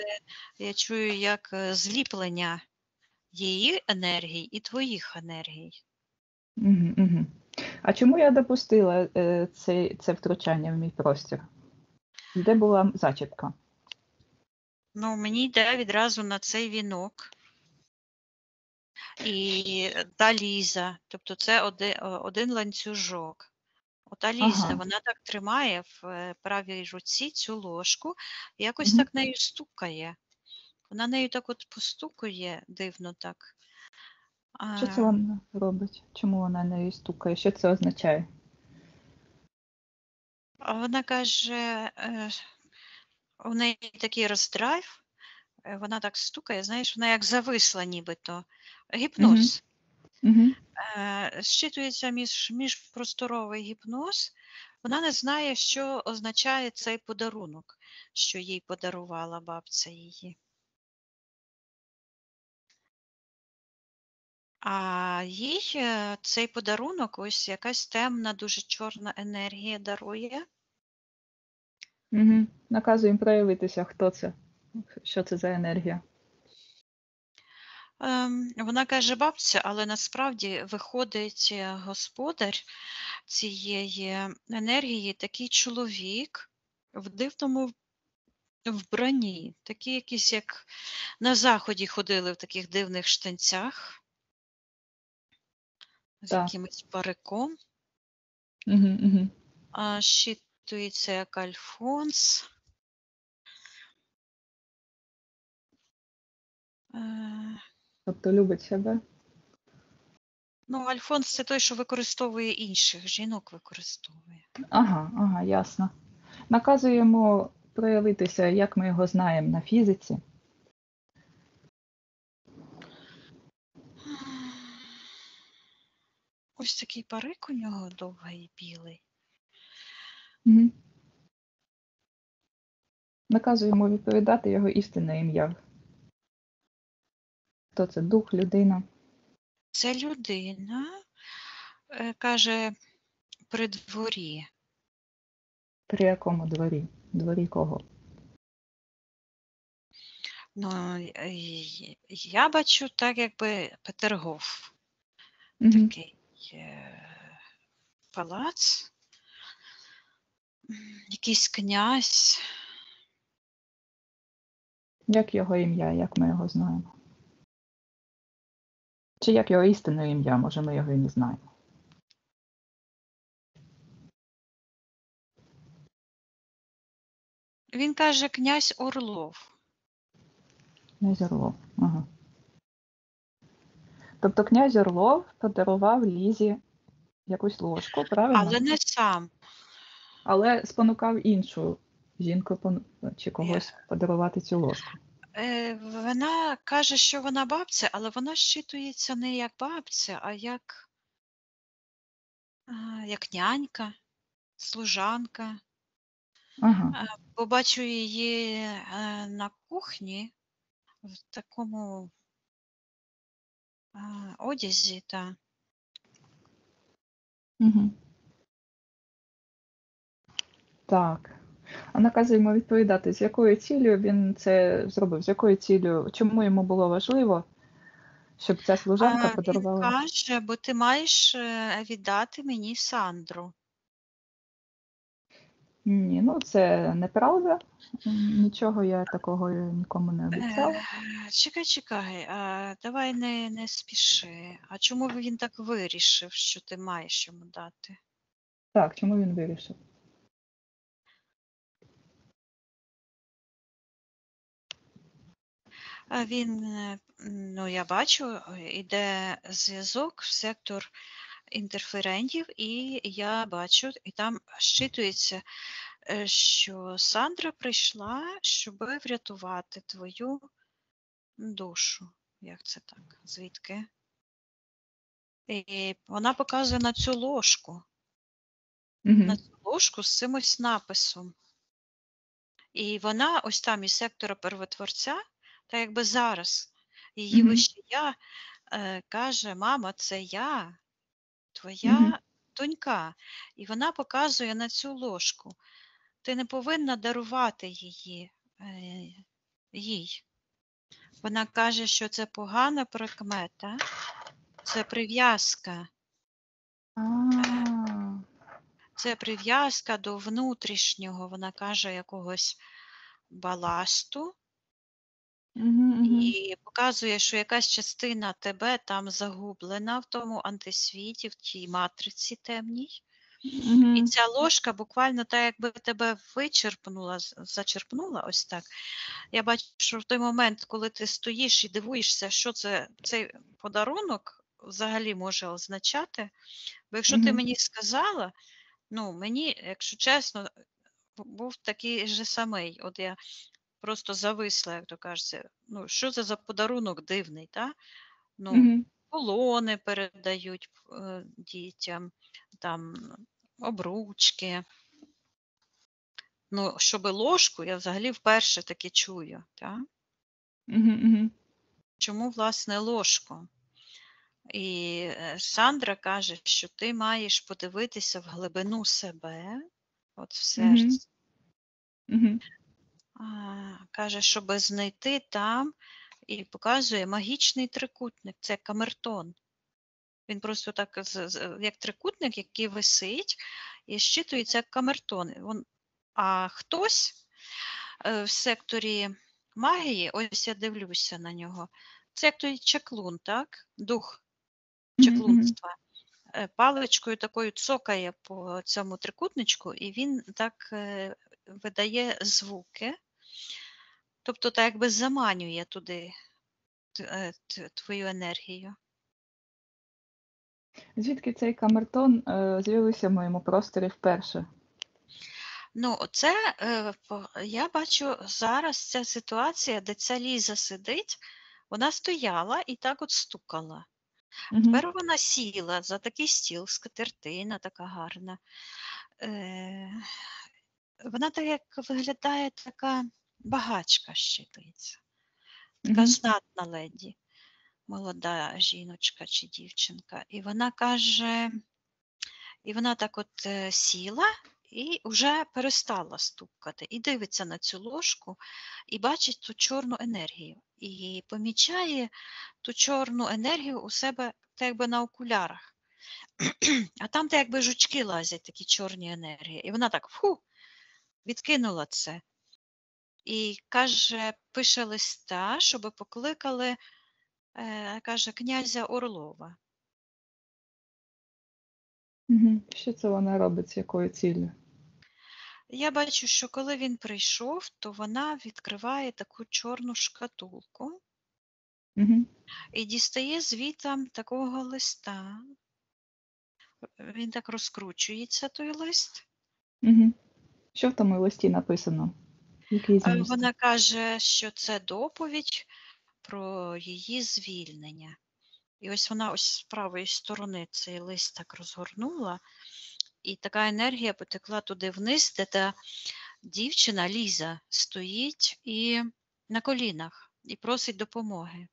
B: я чую, як зліплення її енергій і твоїх енергій.
A: А чому я допустила це втручання в мій простір? Де була зачіпка?
B: Ну, мені йде відразу на цей вінок. І та Ліза. Тобто це один ланцюжок. Ота Ліза, вона так тримає в правій руці цю ложку, і якось так нею стукає. Вона нею так от постукує дивно так.
A: Що це вона робить? Чому вона нею стукає? Що це означає?
B: А вона каже, у неї такий роздрайв, вона так стукає, знаєш, вона як зависла нібито. Гіпноз. Зчитується міжпросторовий гіпноз. Вона не знає, що означає цей подарунок, що їй подарувала бабця її. А їй цей подарунок, ось якась темна, дуже чорна енергія дарує.
A: Наказує їм проявитися, хто це, що це за енергія.
B: Вона каже бабця, але насправді виходить господар цієї енергії, такий чоловік в дивному вбранні, такий якийсь, як на заході ходили в таких дивних штанцях, з якимось париком. Щитується як Альфонс.
A: Тобто любить себе?
B: Ну, Альфонс – це той, що використовує інших, жінок використовує.
A: Ага, ясно. Наказуємо проявитися, як ми його знаємо на фізиці.
B: Ось такий парик у нього довгий, білий.
A: Наказуємо відповідати його істинне ім'я. Хто це? Дух, людина?
B: Це людина, каже, при дворі.
A: При якому дворі? Дворі кого?
B: Ну, я бачу так, якби Петергоф. Такий палац, якийсь князь.
A: Як його ім'я, як ми його знаємо? Чи як його істинне ім'я, може ми його і не знаємо?
B: Він каже князь Орлов.
A: Князь Орлов, ага. Тобто князь Орлов подарував Лізі якусь ложку, правильно?
B: Але не сам.
A: Але спонукав іншу жінку чи когось подарувати цю ложку.
B: Вона каже, що вона бабця, але вона щитується не як бабця, а як нянька, служанка. Побачу її на кухні в такому одязі.
A: Так. А наказуємо відповідати, з якою цілею він це зробив, з якою цілею, чому йому було важливо, щоб ця служанка подарувала?
B: Він каже, бо ти маєш віддати мені Сандру.
A: Ні, ну це неправда. Нічого я такого нікому не обіцяла.
B: Чекай, давай не спіши. А чому він так вирішив, що ти маєш йому дати?
A: Так, чому він вирішив?
B: Він, ну я бачу, йде зв'язок в сектор інтерферентів, і я бачу, і там щитується, що Сандра прийшла, щоб врятувати твою душу. Як це так? Звідки? І вона показує на цю ложку. На цю ложку з цим ось написом. І вона ось там із сектора первотворця, та якби зараз її вище я каже, мама, це я, твоя донька. І вона показує на цю ложку. Ти не повинна дарувати їй. Вона каже, що це погана прикмета, це прив'язка. Це прив'язка до внутрішнього, вона каже, якогось баласту. І показує, що якась частина тебе там загублена в тому антисвіті, в тій матриці темній. І
A: Мгм.
B: ця ложка буквально так, якби тебе вичерпнула, зачерпнула ось так. Я бачу, що в той момент, коли ти стоїш і дивуєшся, що цей подарунок взагалі може означати, бо якщо ти
A: Мгм.
B: мені сказала, мені, якщо чесно, був такий же самий. От я просто зависла, як то кажеться. Що це за подарунок дивний, та?
A: Мгм.
B: Полони передають дітям, там обручки. Щоби ложку, я взагалі вперше таке чую. Та?
A: Мгм. Мгм.
B: Чому, власне, ложку? І Сандра каже, що ти маєш подивитися в глибину себе, от в
A: Мгм.
B: серці.
A: Мгм.
B: Каже, щоб знайти там, і показує магічний трикутник, це камертон. Він просто так, як трикутник, який висить, і щитується як камертон. А хтось в секторі магії, ось я дивлюся на нього, це як той чаклун, так? Дух
A: Мгм. Мгм.
B: чаклунства. Паличкою такою цокає по цьому трикутничку, і він так видає звуки, тобто так якби заманює туди твою енергію.
A: Звідки цей камертон з'явився в моєму просторі вперше?
B: Це я бачу зараз ця ситуація, де ця Ліза сидить, вона стояла і так от стукала.
A: Мгм.
B: Тепер вона сіла за такий стіл, скатертина така гарна. Е, Вона так як виглядає така багачка щитується, така
A: Мгм.
B: знатна леді, молода жіночка чи дівчинка. І вона так от сіла і вже перестала стукати. І дивиться на цю ложку, і бачить ту чорну енергію. І помічає ту чорну енергію у себе так якби на окулярах. А там так якби жучки лазять, такі чорні енергії. І вона так відкинула це. І каже, пише листа, щоб покликали, каже, князя Орлова.
A: Мгм. Що це вона робить, з якою ціллю?
B: Я бачу, що коли він прийшов, то вона відкриває таку чорну шкатулку
A: Мгм.
B: і дістає звітам такого листа. Він так розкручується, той лист.
A: Мгм. Що в тому листі написано? Який зміст?
B: Вона каже, що це доповідь про її звільнення. І ось вона ось з правої сторони цей лист так розгорнула, і така енергія потекла туди вниз, де та дівчина Ліза стоїть і на колінах і просить допомоги.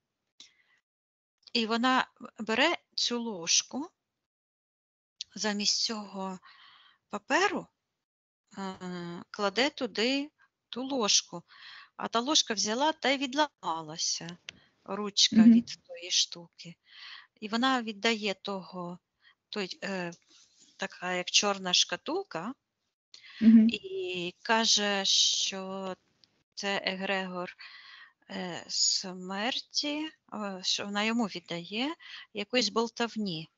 B: І вона бере цю ложку, замість цього паперу кладе туди ту ложку, а та ложка взяла та й відламалася, ручка
A: Мгм.
B: від тої штуки. І вона віддає така як чорна шкатулка,
A: Мгм.
B: і каже, що це егрегор смерті, що вона йому віддає якоїсь болтавні.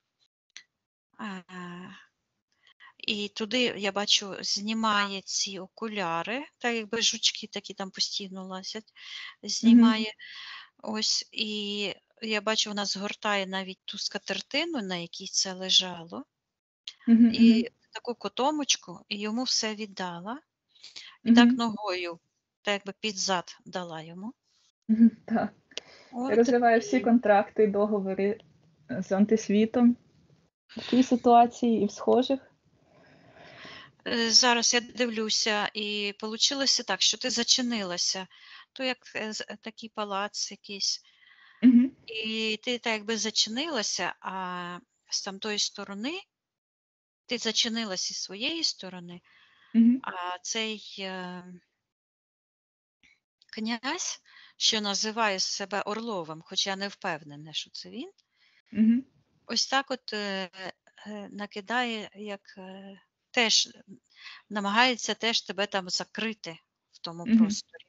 B: І туди, я бачу, знімає ці окуляри, так якби жучки такі там постійно лазять,
A: Мгм.
B: знімає. Ось, і я бачу, вона згортає навіть ту скатертину, на якій це лежало,
A: Мгм. Мгм.
B: і таку котомочку, і йому все віддала. І так
A: Мгм.
B: ногою, так якби під зад дала йому.
A: Мгм. Так.
B: От,
A: Розриває всі
B: і
A: контракти, договори з антисвітом в тій ситуації і в схожих.
B: зараз я дивлюся, і получилося так, що ти зачинилася, то як такий палац якийсь.
A: Мгм.
B: І ти так якби зачинилася, а з тамтої сторони ти зачинилася зі своєї сторони,
A: Мгм.
B: а цей князь, що називає себе Орловим, хоча я не впевнена, що це він,
A: Мгм.
B: ось так от накидає, як теж намагається теж тебе там закрити в тому
A: Мгм.
B: просторі.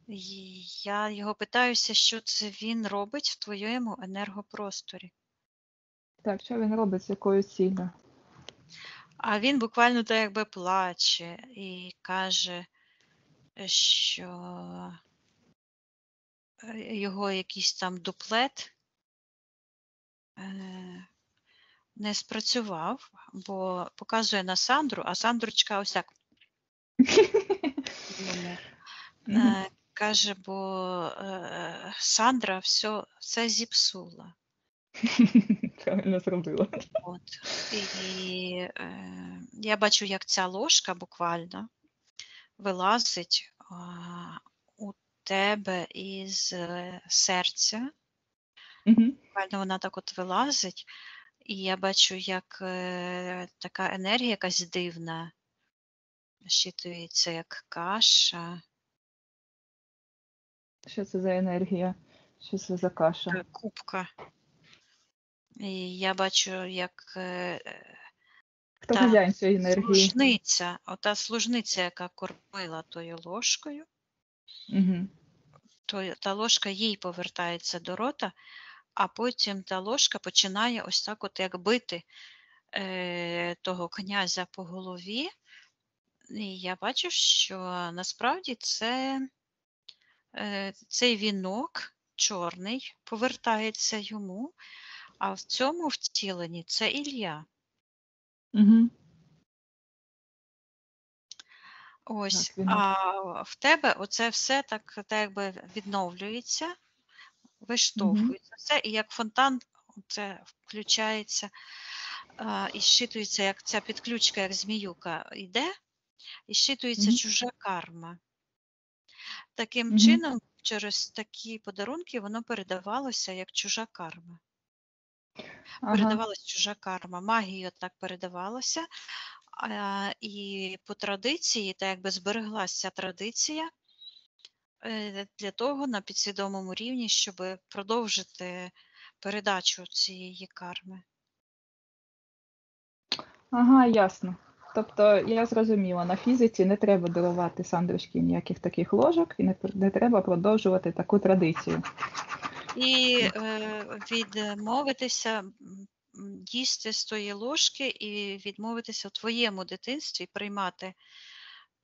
B: І я його питаюся, що це він робить в твоєму енергопросторі.
A: Так, що він робить, з якою ціллю?
B: А він буквально так якби плаче і каже, що його якийсь там дуплет не спрацював, бо показує на Сандру, а Сандрочка ось так йому каже, бо Сандра все зіпсула.
A: Правильно зробила.
B: От. І я бачу, як ця ложка буквально вилазить у тебе із серця. Буквально вона так от вилазить, і я бачу, як така енергія якась дивна щитується, як каша.
A: Що це за енергія? Що це за каша?
B: Кубка. І я бачу, як
A: Хто хазяїн цієї енергії?
B: ота служниця, яка кормила тою ложкою, та ложка їй повертається до рота, а потім та ложка починає ось так от як бити того князя по голові. І я бачу, що насправді цей вінок чорний повертається йому, а в цьому втіленні це Ілля. Ось, а в тебе оце все так якби відновлюється, виштовхується все, і як фонтан це включається і щитується, як ця підключка, як зміюка йде, і щитується чужа карма. Таким чином, через такі подарунки воно передавалося як чужа карма. Передавалася чужа карма, магією так передавалося, і по традиції, так якби збереглася ця традиція для того на підсвідомому рівні, щоб продовжити передачу цієї карми.
A: Ага, ясно. Тобто, я зрозуміла, на фізиці не треба дарувати Сандрочці ніяких таких ложок і не треба продовжувати таку традицію.
B: І відмовитися їсти з тої ложки і відмовитися у твоєму дитинстві приймати,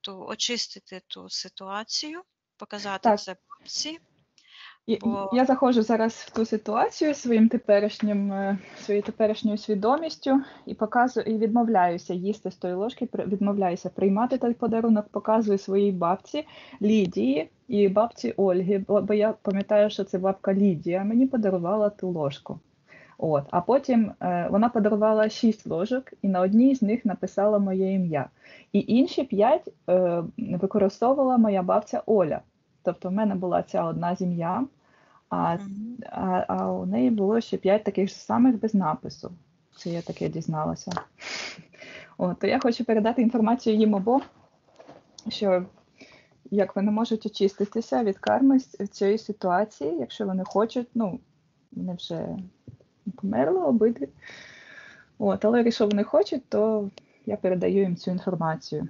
B: очистити ту ситуацію, показати це бабці.
A: Я заходжу зараз в ту ситуацію своєю теперішньою свідомістю і відмовляюся їсти з тої ложки, відмовляюся приймати той подарунок, показую своїй бабці Лідії і бабці Ольги, бо я пам'ятаю, що це бабка Лідія мені подарувала ту ложку. А потім вона подарувала 6 ложок і на одній з них написала моє ім'я. І інші 5 використовувала моя бабця Оля. Тобто в мене була ця одна з ім'ям, а у неї було ще 5 таких самих без напису. Це я таке дізналася. То я хочу передати інформацію їм обом, що як вони можуть очиститися від карми в цій ситуації, якщо вони хочуть, вони вже померли обидві. Але якщо вони хочуть, то я передаю їм цю інформацію.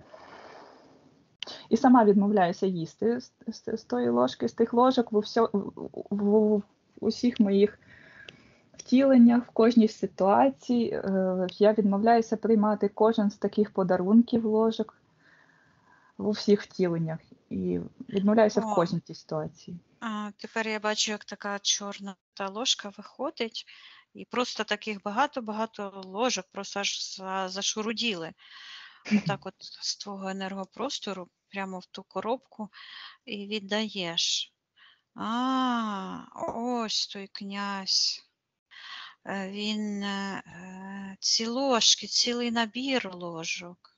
A: І сама відмовляюся їсти з тої ложки, з тих ложок в усіх моїх втіленнях, в кожній ситуації. Я відмовляюся приймати кожен з таких подарунків ложок в усіх втіленнях. І відмовляюся в кожній тій ситуації.
B: Тепер я бачу, як така чорна та ложка виходить, і просто таких багато-багато ложок просто аж зашуруділи. Отак от з твого енергопростору прямо в ту коробку і віддаєш. Ось той князь. Він ці ложки, цілий набір ложок.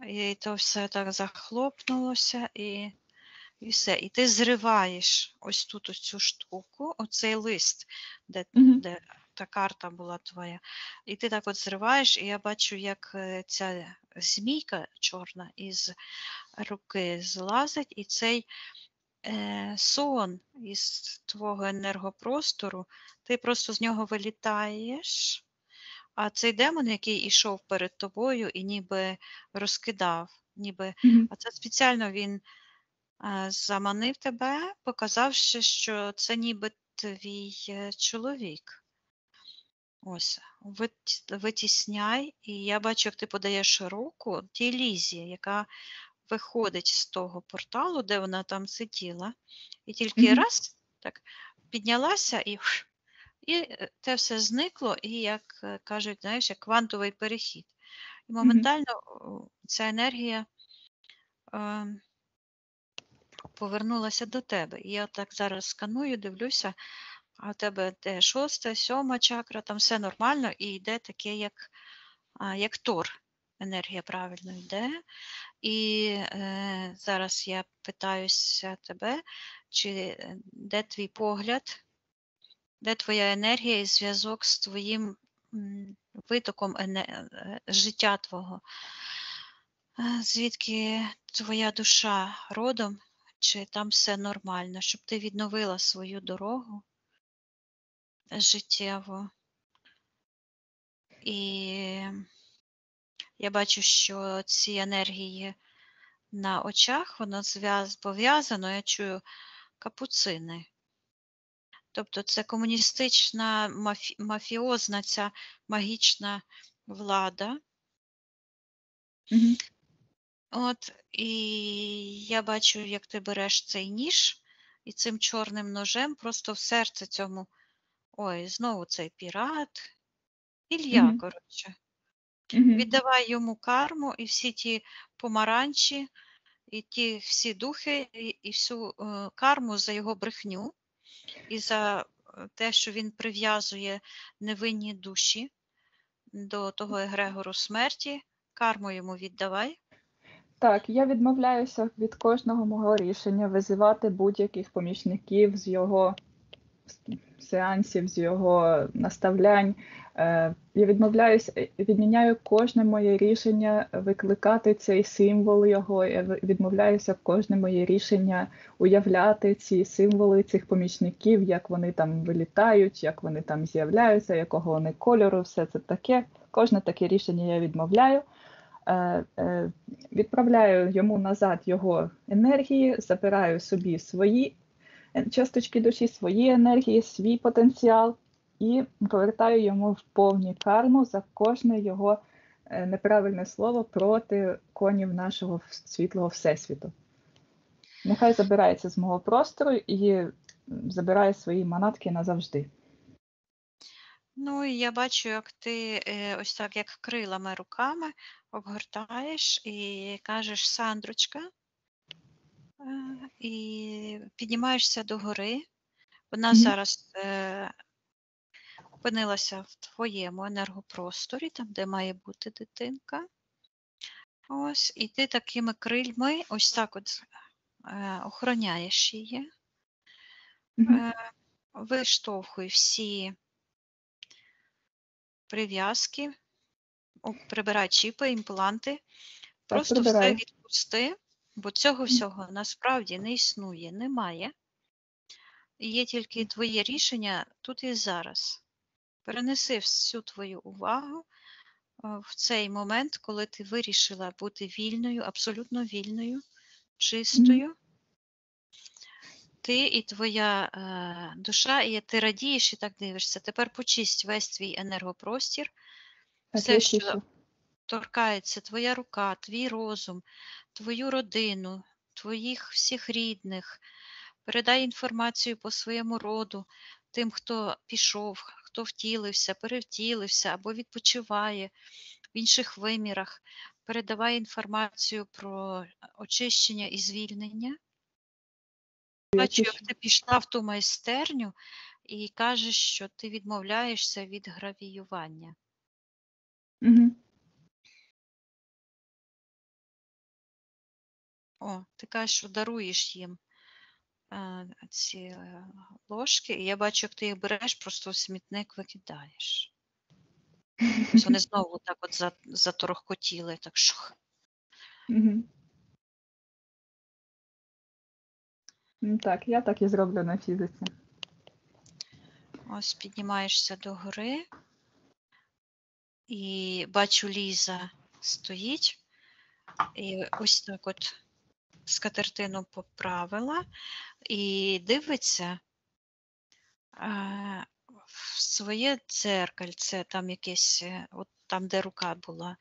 B: І то все так захлопнулося і все. І ти зриваєш ось тут ось цю штуку, оцей лист, де та карта була твоя. І ти так от зриваєш, і я бачу, як ця змійка чорна із руки злазить, і цей сон із твого енергопростору, ти просто з нього вилітаєш, а цей демон, який ішов перед тобою і ніби розкидав, а це спеціально він заманив тебе, показавши, що це ніби твій чоловік. Ось, витісняй, і я бачу, як ти подаєш руку тій Лізі, яка виходить з того порталу, де вона там сиділа, і тільки раз так піднялася, і те все зникло, і, як кажуть, знаєш, як квантовий перехід. І моментально ця енергія повернулася до тебе. І я так зараз сканую, дивлюся, а у тебе де 6, 7 чакра, там все нормально, і йде таке, як Тор. Енергія правильно йде. І зараз я питаюся тебе, де твій погляд, де твоя енергія і зв'язок з твоїм витоком життя твого? Звідки твоя душа родом, чи там все нормально, щоб ти відновила свою дорогу життєву. І я бачу, що ці енергії на очах, воно пов'язано, я чую, капуцини. Тобто це комуністична, мафіозна ця магічна влада. От, і я бачу, як ти береш цей ніж і цим чорним ножем просто в серце цьому, знову цей пірат, Ілля, коротше. Віддавай йому карму і всі ті помаранчі, і ті всі духи, і всю карму за його брехню, і за те, що він прив'язує невинні душі до того егрегору смерті, карму йому віддавай.
A: Так, я відмовляюся від кожного мого рішення визивати будь-яких помічників з його сеансів, з його наставлянь. Я відміняю кожне моє рішення викликати цей символ його, я відмовляюся кожне моє рішення уявляти ці символи цих помічників, як вони там вилітають, як вони там з'являються, якого вони кольору, все це таке. Кожне таке рішення я відмовляю. Відправляю йому назад його енергії, забираю собі свої часточки душі, свої енергії, свій потенціал і повертаю йому в повні карму за кожне його неправильне слово проти конів нашого світлого всесвіту. Нехай забирається з мого простору і забирає свої манатки назавжди.
B: Ну, і я бачу, як ти ось так, як крилами руками обгортаєш і кажеш «Сандрочка», і піднімаєшся догори. Вона зараз опинилася в твоєму енергопросторі, там, де має бути дитинка. Ось, і ти такими крильми ось так от охороняєш її. Виштовхуй всі прив'язки, прибирай чіпи, імпланти, просто все відпусти, бо цього всього насправді не існує, немає. І є тільки твоє рішення тут і зараз. Перенеси всю твою увагу в цей момент, коли ти вирішила бути вільною, абсолютно вільною, чистою. Ти і твоя душа, і ти радієш і так дивишся. Тепер почисть весь твій енергопростір, все, що торкається, твоя рука, твій розум, твою родину, твоїх всіх рідних. Передай інформацію по своєму роду, тим, хто пішов, хто втілився, перевтілився або відпочиває в інших вимірах. Передавай інформацію про очищення і звільнення. Бачу, як ти пішла в ту майстерню і кажеш, що ти відмовляєшся від гравіювання. Ти кажеш, що даруєш їм ці ложки, і я бачу, як ти їх береш, просто в смітник викидаєш. Ось вони знову так от заторохкотіли, так шух.
A: Так, я так і зроблю на фізиці.
B: Ось піднімаєшся догори, і бачу, Ліза стоїть, і ось так от скатертину поправила, і дивиться в своє дзеркальце, там якесь, от там, де рука була,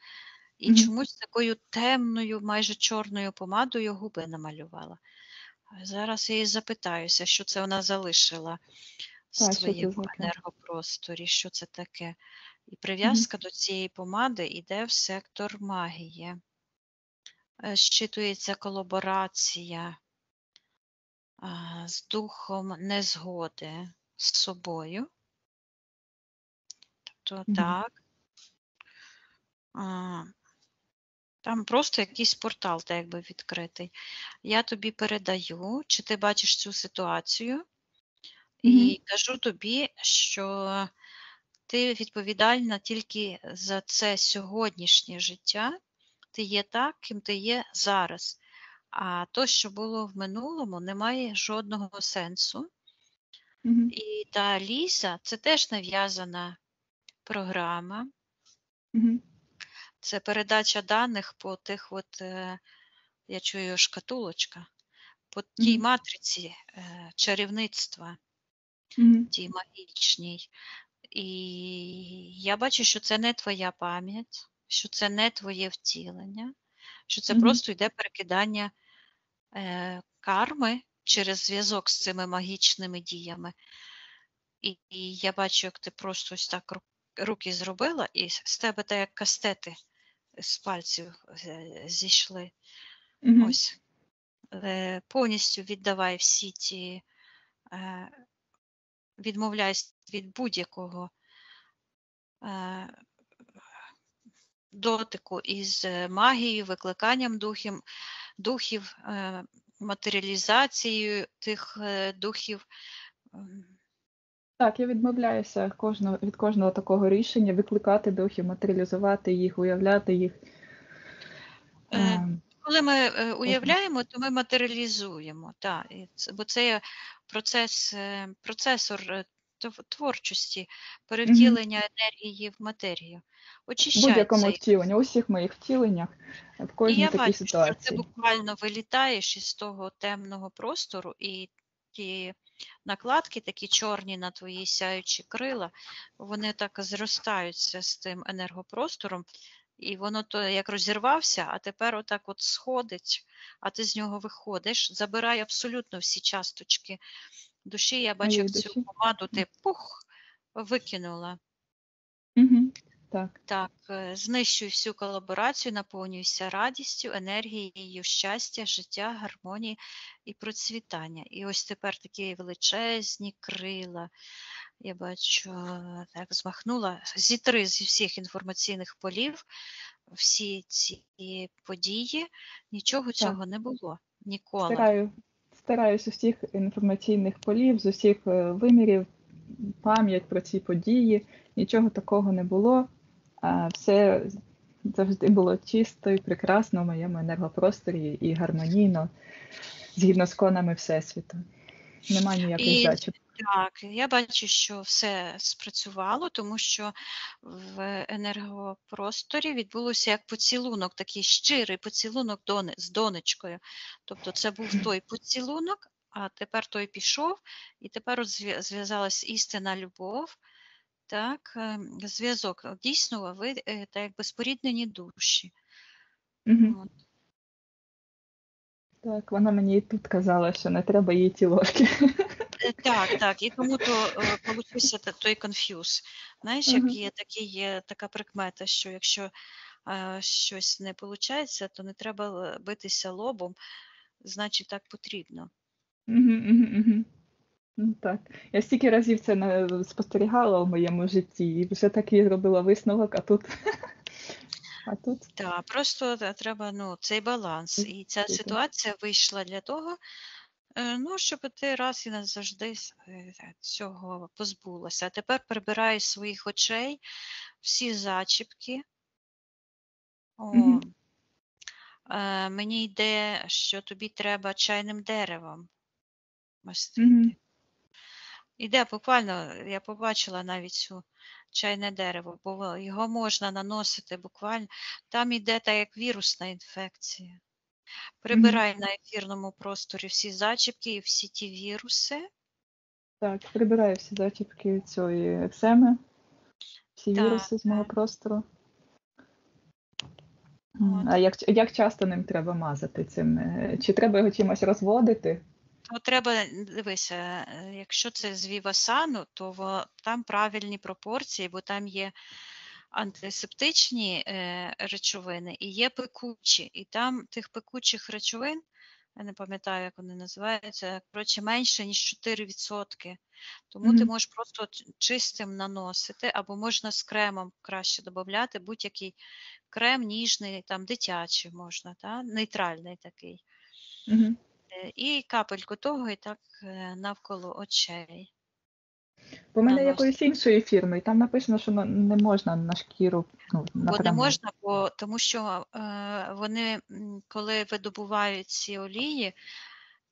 B: і
A: Мгм.
B: чомусь такою темною, майже чорною помадою губи намалювала. Зараз я її запитаюся, що це вона залишила в
A: Так, що це
B: своєму
A: таке?
B: енергопросторі, що це таке. І
A: Мгм.
B: прив'язка до цієї помади йде в сектор магії. Щитується колаборація з духом незгоди з собою. Тобто
A: Мгм.
B: так. А, Там просто якийсь портал, так якби відкритий. Я тобі передаю, чи ти бачиш цю ситуацію,
A: Мгм.
B: і кажу тобі, що ти відповідальна тільки за це сьогоднішнє життя. Ти є так, ким ти є зараз. А то, що було в минулому, не має жодного сенсу.
A: Мгм.
B: І та Ліза це теж нав'язана програма.
A: Мгм.
B: Це передача даних по тих, я чую, шкатулочка, по тій
A: Мгм.
B: матриці чарівництва,
A: Мгм.
B: тій магічній. І я бачу, що це не твоя пам'ять, що це не твоє втілення, що це
A: Мгм.
B: просто йде перекидання карми через зв'язок з цими магічними діями. І я бачу, як ти просто ось так руки зробила, і з тебе так як кастети з пальців зійшли.
A: Мгм.
B: Ось. Повністю віддавай всі ті, е, відмовляйся від будь-якого е, дотику із магією, викликанням духів, матеріалізацією тих духів. М,
A: Так, я відмовляюся від кожного такого рішення викликати духів, матеріалізувати їх, уявляти їх.
B: Е,
A: Ем,
B: Коли ми
A: Кожного.
B: уявляємо, то ми матеріалізуємо. Бо це є процесор творчості,
A: Мгм.
B: перевтілення енергії в матерію.
A: В будь-якому
B: Очищається.
A: втіленні, у всіх моїх втіленнях, в
B: І
A: кожній
B: я
A: такій
B: бачу, що ти
A: ситуації.
B: буквально вилітаєш із того темного простору, і ті накладки, такі чорні на твої сяючі крила, вони так зростаються з тим енергопростором, і воно то як розірвався, а тепер отак от сходить, а ти з нього виходиш, забирає абсолютно всі часточки душі. Я бачу,
A: Моєї
B: як цю
A: душі.
B: помаду ти викинула.
A: Мгм. Так.
B: Так, знищуй всю колаборацію, наповнюйся радістю, енергією щастя, життя, гармонії і процвітання. І ось тепер такі величезні крила. Я бачу, так змахнула, зітри зі всіх інформаційних полів всі ці події. Нічого
A: Так.
B: цього не було ніколи.
A: Стираю стираю з усіх інформаційних полів, з усіх, вимірів пам'ять про ці події. Нічого такого не було. Все завжди було чисто і прекрасно в моєму енергопросторі і гармонійно, згідно з конами Всесвіту. Нема ніяких
B: І
A: зачіпок.
B: так, я бачу, що все спрацювало, тому що в енергопросторі відбулося як поцілунок, такий щирий поцілунок з донечкою. Тобто це був той поцілунок, а тепер той пішов, і тепер от зв'язалась істинна любов, так, зв'язок. Дійсно, ви так якби споріднені душі.
A: Мгм.
B: От.
A: Так, вона мені і тут казала, що не треба їй ті ложки.
B: Так, і тому то получився той конф'юз. Знаєш,
A: Ага.
B: є така прикмета, що якщо щось не виходить, то не треба битися лобом, значить так потрібно.
A: Мгм, мгм, мгм. Ну так. Я стільки разів це спостерігала в моєму житті і вже такий робила висновок, а тут
B: Так, просто треба цей баланс. І ця
A: тут.
B: ситуація вийшла для того, щоб ти раз і назавжди цього позбулася. А тепер прибирай з своїх очей всі зачіпки. О,
A: Мгм,
B: Мені йде, що тобі треба чайним деревом
A: мгм.
B: мастити. Іде буквально, я побачила навіть цю чайне дерево, бо його можна наносити буквально. Там іде так як вірусна інфекція.
A: Мгм.
B: Прибирай на ефірному просторі всі зачіпки і всі ті віруси.
A: Так, прибираю всі зачіпки цієї ексеми, всі віруси з мого простору. А як часто ним треба мазати цим? Чи треба його чимось розводити?
B: То треба, дивися, якщо це з вівасану, то там правильні пропорції, бо там є антисептичні речовини і є пекучі. І там тих пекучих речовин, я не пам'ятаю, як вони називаються, коротше, менше, ніж 4%. Тому ти можеш просто чистим наносити, або можна з кремом краще додати, будь-який крем ніжний, там дитячий можна, нейтральний такий. І капельку того, і так навколо очей.
A: Бо в мене якоїсь іншої фірми, і там написано, що не можна на шкіру.
B: Бо не можна, тому що вони, коли видобувають ці олії,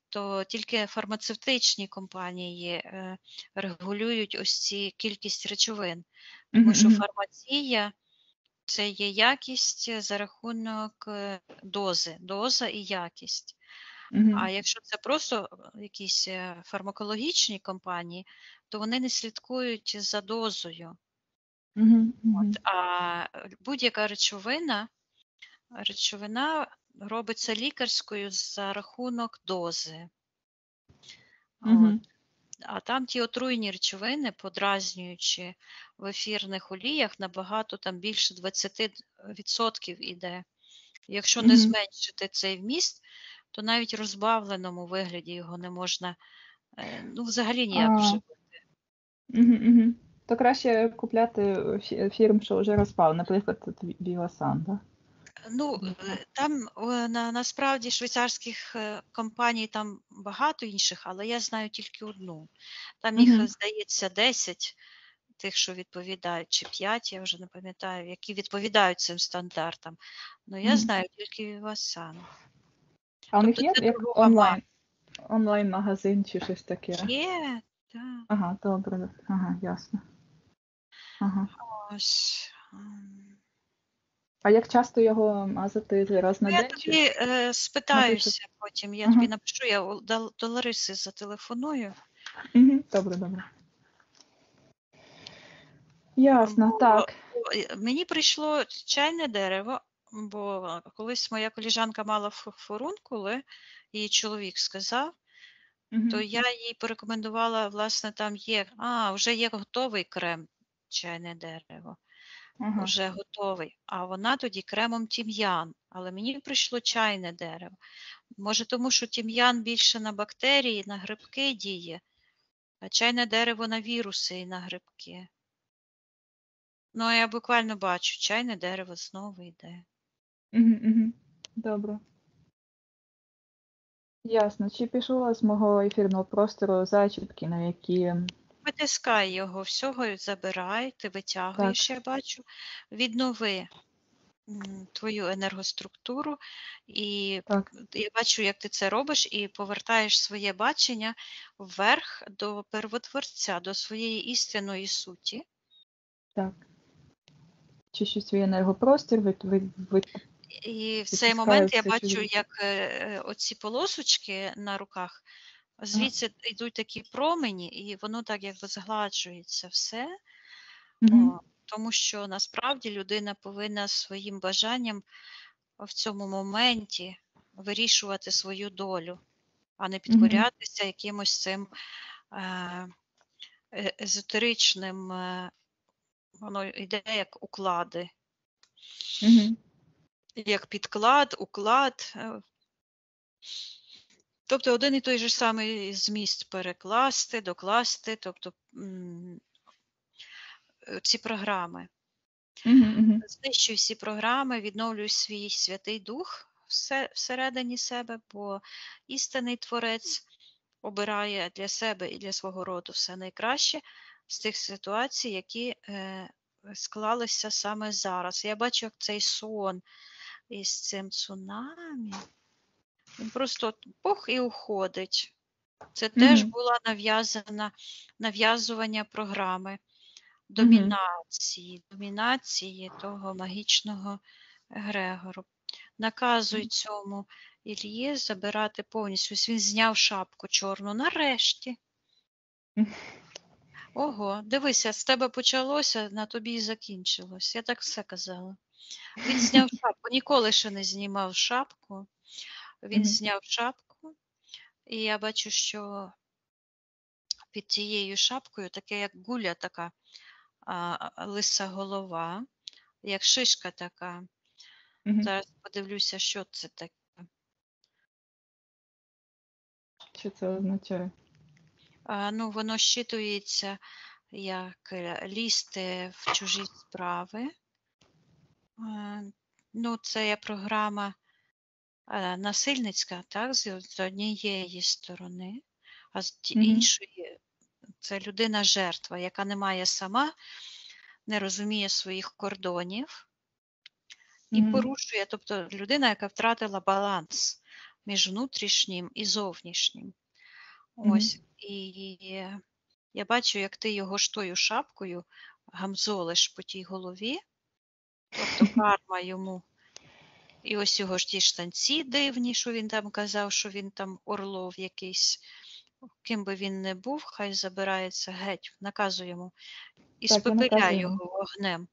B: то тільки фармацевтичні компанії регулюють ось ці кількість речовин. Тому що фармація – це є якість за рахунок дози, доза і якість. А якщо це просто якісь фармакологічні компанії, то вони не слідкують за дозою. А будь-яка речовина робиться лікарською за рахунок дози. А там ті отруйні речовини, подразнюючи в ефірних оліях, набагато там більше 20% іде. Якщо не зменшити цей вміст, то навіть в розбавленому вигляді його не можна, взагалі ніяк вживати.
A: То краще купляти фірм, що вже розпав, наприклад, Вівасан, так?
B: Там насправді швейцарських компаній там багато інших, але я знаю тільки одну. Там їх, здається, 10 тих, що відповідають, чи 5, я вже не пам'ятаю, які відповідають цим стандартам. Я знаю тільки Вівасан.
A: А у них є як онлайн-магазин чи щось таке?
B: Є, так.
A: Ага, добре. Ага, ясно.
B: Ось.
A: А як часто його мазати? Раз на день?
B: Я тобі спитаюся потім, я тобі напишу, я до Лариси зателефоную.
A: Добре. Ясно, так.
B: Мені прийшло чайне дерево, бо колись моя колежанка мала фурункули, її чоловік сказав, то я їй порекомендувала, власне, там є, вже є готовий крем чайне дерево. Вже готовий, а вона тоді кремом тім'ян, але мені прийшло чайне дерево. Може тому, що тім'ян більше на бактерії, на грибки діє, а чайне дерево на віруси і на грибки. Я буквально бачу, чайне дерево знову йде.
A: Добре. Ясно. Чи пішло з мого ефірного простору зачіпки, на які...
B: Витискай його, всього забирай, ти витягуєш, я бачу, віднови твою енергоструктуру, і я бачу, як ти це робиш, і повертаєш своє бачення вверх до первотворця, до своєї істинної суті.
A: Так. Чищу свій енергопростір,
B: і в цей момент я бачу, як оці полосочки на руках, звідси йдуть такі промені, і воно так якби згладжується все. Тому що насправді людина повинна своїм бажанням в цьому моменті вирішувати свою долю, а не підкорятися якимось цим езотеричним, воно йде як уклади. Як підклад, уклад. Тобто один і той же самий зміст перекласти, докласти, тобто ці програми. Знищую всі програми, відновлюю свій Святий Дух всередині себе, бо істинний Творець обирає для себе і для свого роду все найкраще з тих ситуацій, які склалися саме зараз. Я бачу, як цей сон із цим цунамі, він просто пух і уходить. Це теж було нав'язування програми. Домінації того магічного Грегору. Наказуй цьому Іллі забирати повністю. Він зняв шапку чорну нарешті. Ого, дивися, з тебе почалося, на тобі і закінчилось. Я так все казала. Він зняв шапку, ніколи ще не знімав шапку. Він зняв шапку, і я бачу, що під тією шапкою таке, як гуля така, лиса голова, як шишка така. Зараз подивлюся, що це таке.
A: Що це означає?
B: Ну, воно щитується, як лізти в чужі справи. Ну, це є програма насильницька, так, з однієї сторони, а з іншої це людина-жертва, яка не має сама, не розуміє своїх кордонів і порушує, тобто людина, яка втратила баланс між внутрішнім і зовнішнім. Ось, і я бачу, як ти його ж тою шапкою гамзолиш по тій голові, тобто карма йому. І ось його ж ті штанці дивні, що він там казав, що він там орлов якийсь, ким би він не був, хай забирається геть, наказує йому, і спепеляє його вогнем.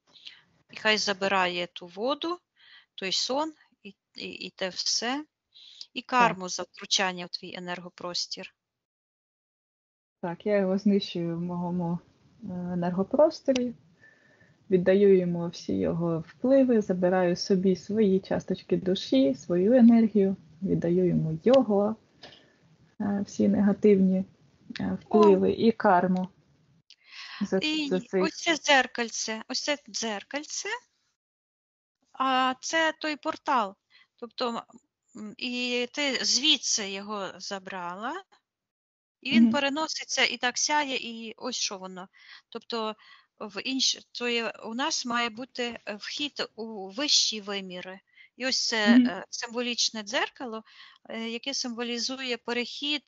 B: І хай забирає ту воду, той сон, і те все, і карму за втручання в твій енергопростір.
A: Так, я його знищую в моєму енергопросторі, віддаю йому всі його впливи, забираю собі свої часточки душі, свою енергію, віддаю йому його всі негативні впливи і карму.
B: Ось це дзеркальце, а це той портал. Тобто, і ти звідси його забрала, і він переноситься і так сяє, і ось що воно. Тобто, у нас має бути вхід у вищі виміри. І ось це символічне дзеркало, яке символізує перехід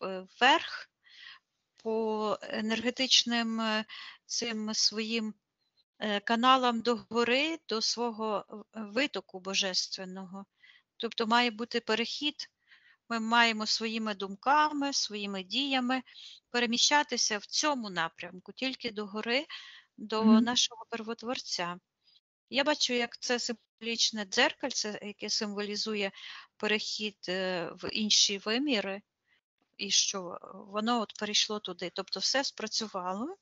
B: вверх по енергетичним цим своїм каналам догори до свого витоку божественного. Тобто має бути перехід, ми маємо своїми думками, своїми діями переміщатися в цьому напрямку, тільки догори, до нашого первотворця. Я бачу, як це символічне дзеркальце, яке символізує перехід в інші виміри, і що воно от перейшло туди. Тобто все спрацювало,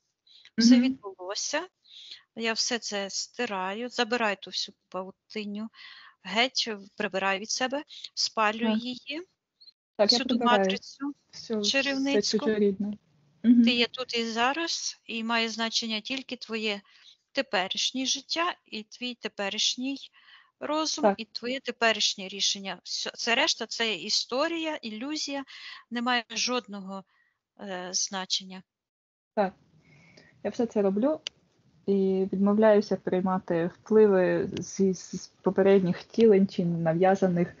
B: все відбулося, я все це стираю, забираю ту всю павутиню, геть, прибираю від себе, спалюю її, всю ту матрицю чарівницьку. Ти є тут і зараз, і має значення тільки твоє теперішнє життя, і твій теперішній розум, і твоє теперішнє рішення. Це решта, це історія, ілюзія, не має жодного значення.
A: Так, я все це роблю і відмовляюся приймати впливи з попередніх втілень чи нав'язаних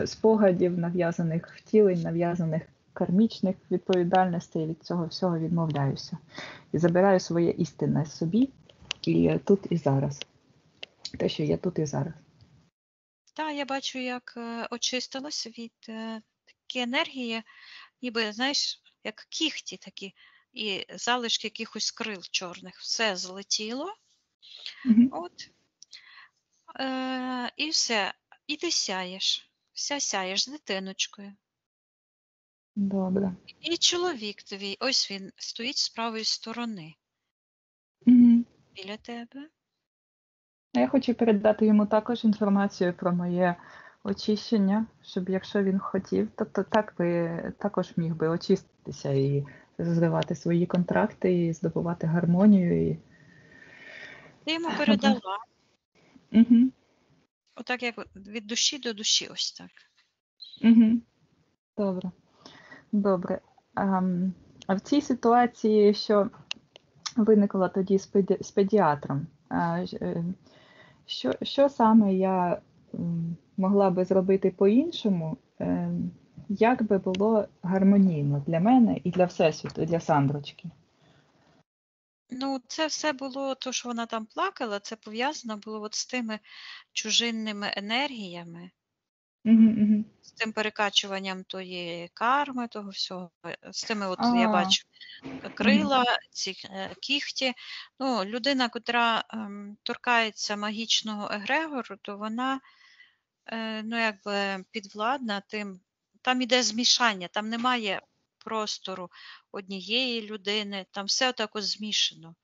A: спогадів, нав'язаних втілень, нав'язаних кармічних відповідальностей. Від цього всього відмовляюся. І забираю своє істинне собі, і тут і зараз. Те, що є тут і зараз.
B: Так, я бачу, як очистилося від такі енергії, ніби, знаєш, як кіхті такі, і залишки якихось крил чорних. Все злетіло. От. І все. І ти сяєш. Вся сяєш з дитиночкою.
A: Добре.
B: І чоловік твій, ось він, стоїть з правої сторони. Біля тебе.
A: Я хочу передати йому також інформацію про моє очищення, щоб якщо він хотів, тобто так би також міг би очиститися і розривати свої контракти, і здобувати гармонію. І...
B: Ти йому передала. Отак, як від душі до душі, ось так.
A: Добре. Добре. А в цій ситуації, що виникла тоді з педіатром, що саме я могла би зробити по-іншому, як би було гармонійно для мене і для Всесвіту, для Сандрочки?
B: Ну, це все було, то, що вона там плакала, це пов'язано було от з тими чужинними енергіями, З тим перекачуванням тої карми, того всього. З тими, от я
A: А,
B: бачу, крила, ці кіхті. Ну, людина, котра торкається магічного егрегору, то вона ну, якби підвладна тим. Там іде змішання, там немає простору однієї людини, там все отак ось змішано.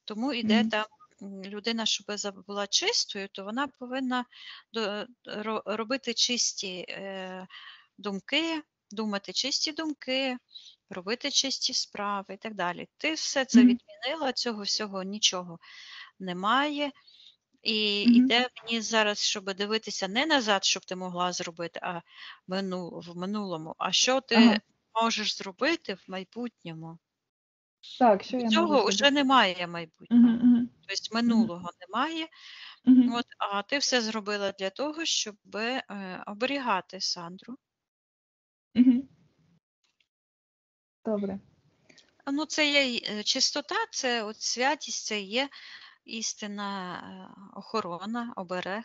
B: Тому іде там людина, щоб була чистою, то вона повинна робити чисті думки, думати чисті думки, робити чисті справи і так далі. Ти все це відмінила, цього всього нічого немає. І йде мені зараз, щоб дивитися не назад, щоб ти могла зробити, а в минулому. А що ти можеш зробити в майбутньому?
A: Так, що я можу
B: Цього
A: зробити?
B: вже немає майбутнього. Тобто минулого немає. От, а ти все зробила для того, щоб оберігати Сандру.
A: Добре.
B: Ну, це є чистота, це от святість, це є істинна охорона, оберег.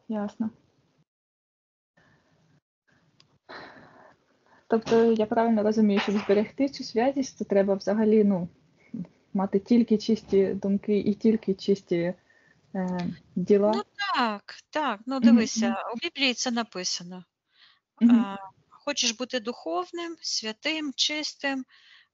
A: Ясно. Тобто, я правильно розумію, щоб зберегти цю святість, то треба взагалі, ну, мати тільки чисті думки і тільки чисті діла.
B: Ну так, ну дивися, у Біблії це написано. Хочеш бути духовним, святим, чистим,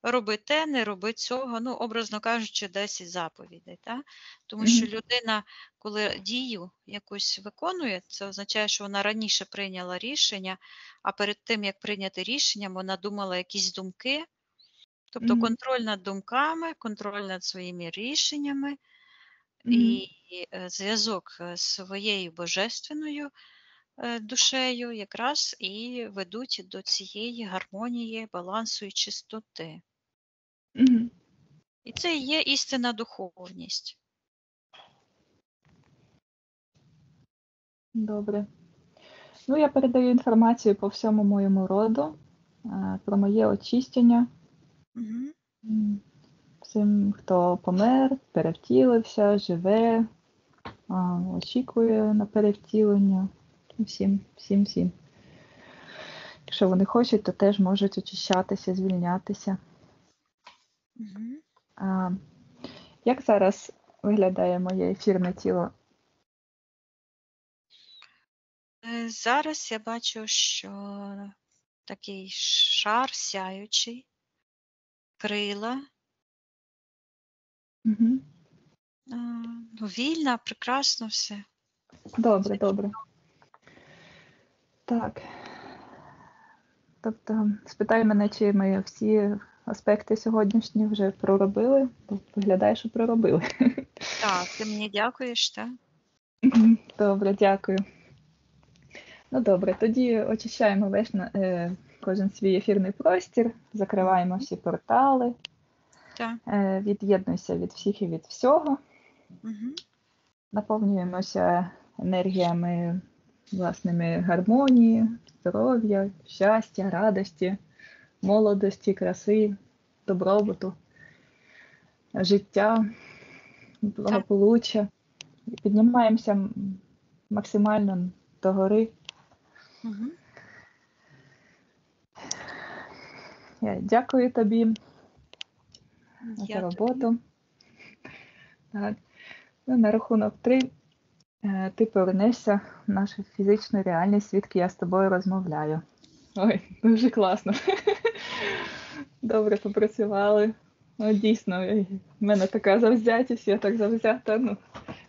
B: роби те, не роби цього, ну, образно кажучи, 10 заповідей. Так? Тому що людина, коли дію якусь виконує, це означає, що вона раніше прийняла рішення, а перед тим, як прийняти рішення, вона думала якісь думки. Тобто контроль над думками, контроль над своїми рішеннями і зв'язок з своєю божественною душею якраз і ведуть до цієї гармонії, балансу і чистоти. І це і є істинна духовність.
A: Добре. Ну, я передаю інформацію по всьому моєму роду, про моє очищення. Всім, хто помер, перевтілився, живе, очікує на перевтілення. Всім. Якщо вони хочуть, то теж можуть очищатися, звільнятися. Як зараз виглядає моє ефірне тіло?
B: Зараз я бачу, що такий шар сяючий, крила. Вільна, прекрасно все.
A: Добре. Так. Тобто, спитай мене, чи ми всі аспекти сьогоднішні вже проробили. Виглядає, що проробили.
B: Так, ти мені дякуєш, так?
A: Добре, дякую. Ну добре, тоді очищаємо весь кожен свій ефірний простір, закриваємо всі портали, від'єднуйся від всіх і від всього, наповнюємося енергіями власними гармонії, здоров'я, щастя, радості, молодості, краси, добробуту, життя, благополуччя. Піднімаємося максимально догори. Я дякую тобі за роботу. Так. Ну, на рахунок 3 ти повернешся в нашу фізичну реальність, звідки я з тобою розмовляю. Ой, дуже класно. Добре попрацювали. Ну, дійсно, в мене така завзятість, я так завзята. Ну,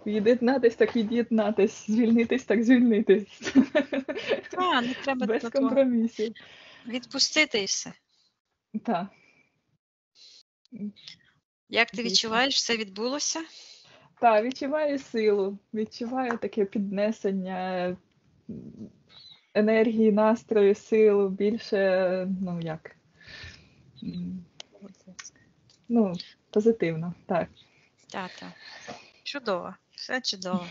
A: від'єднатись, так від'єднатись, звільнитись, так звільнитись.
B: Не треба
A: без компромісів.
B: Відпустити і все.
A: Так.
B: Як ти відчуваєш, все відбулося?
A: Так, відчуваю силу, відчуваю таке піднесення енергії, настрою, силу, більше, ну як, ну, позитивно, так.
B: Так. Чудово, все чудово.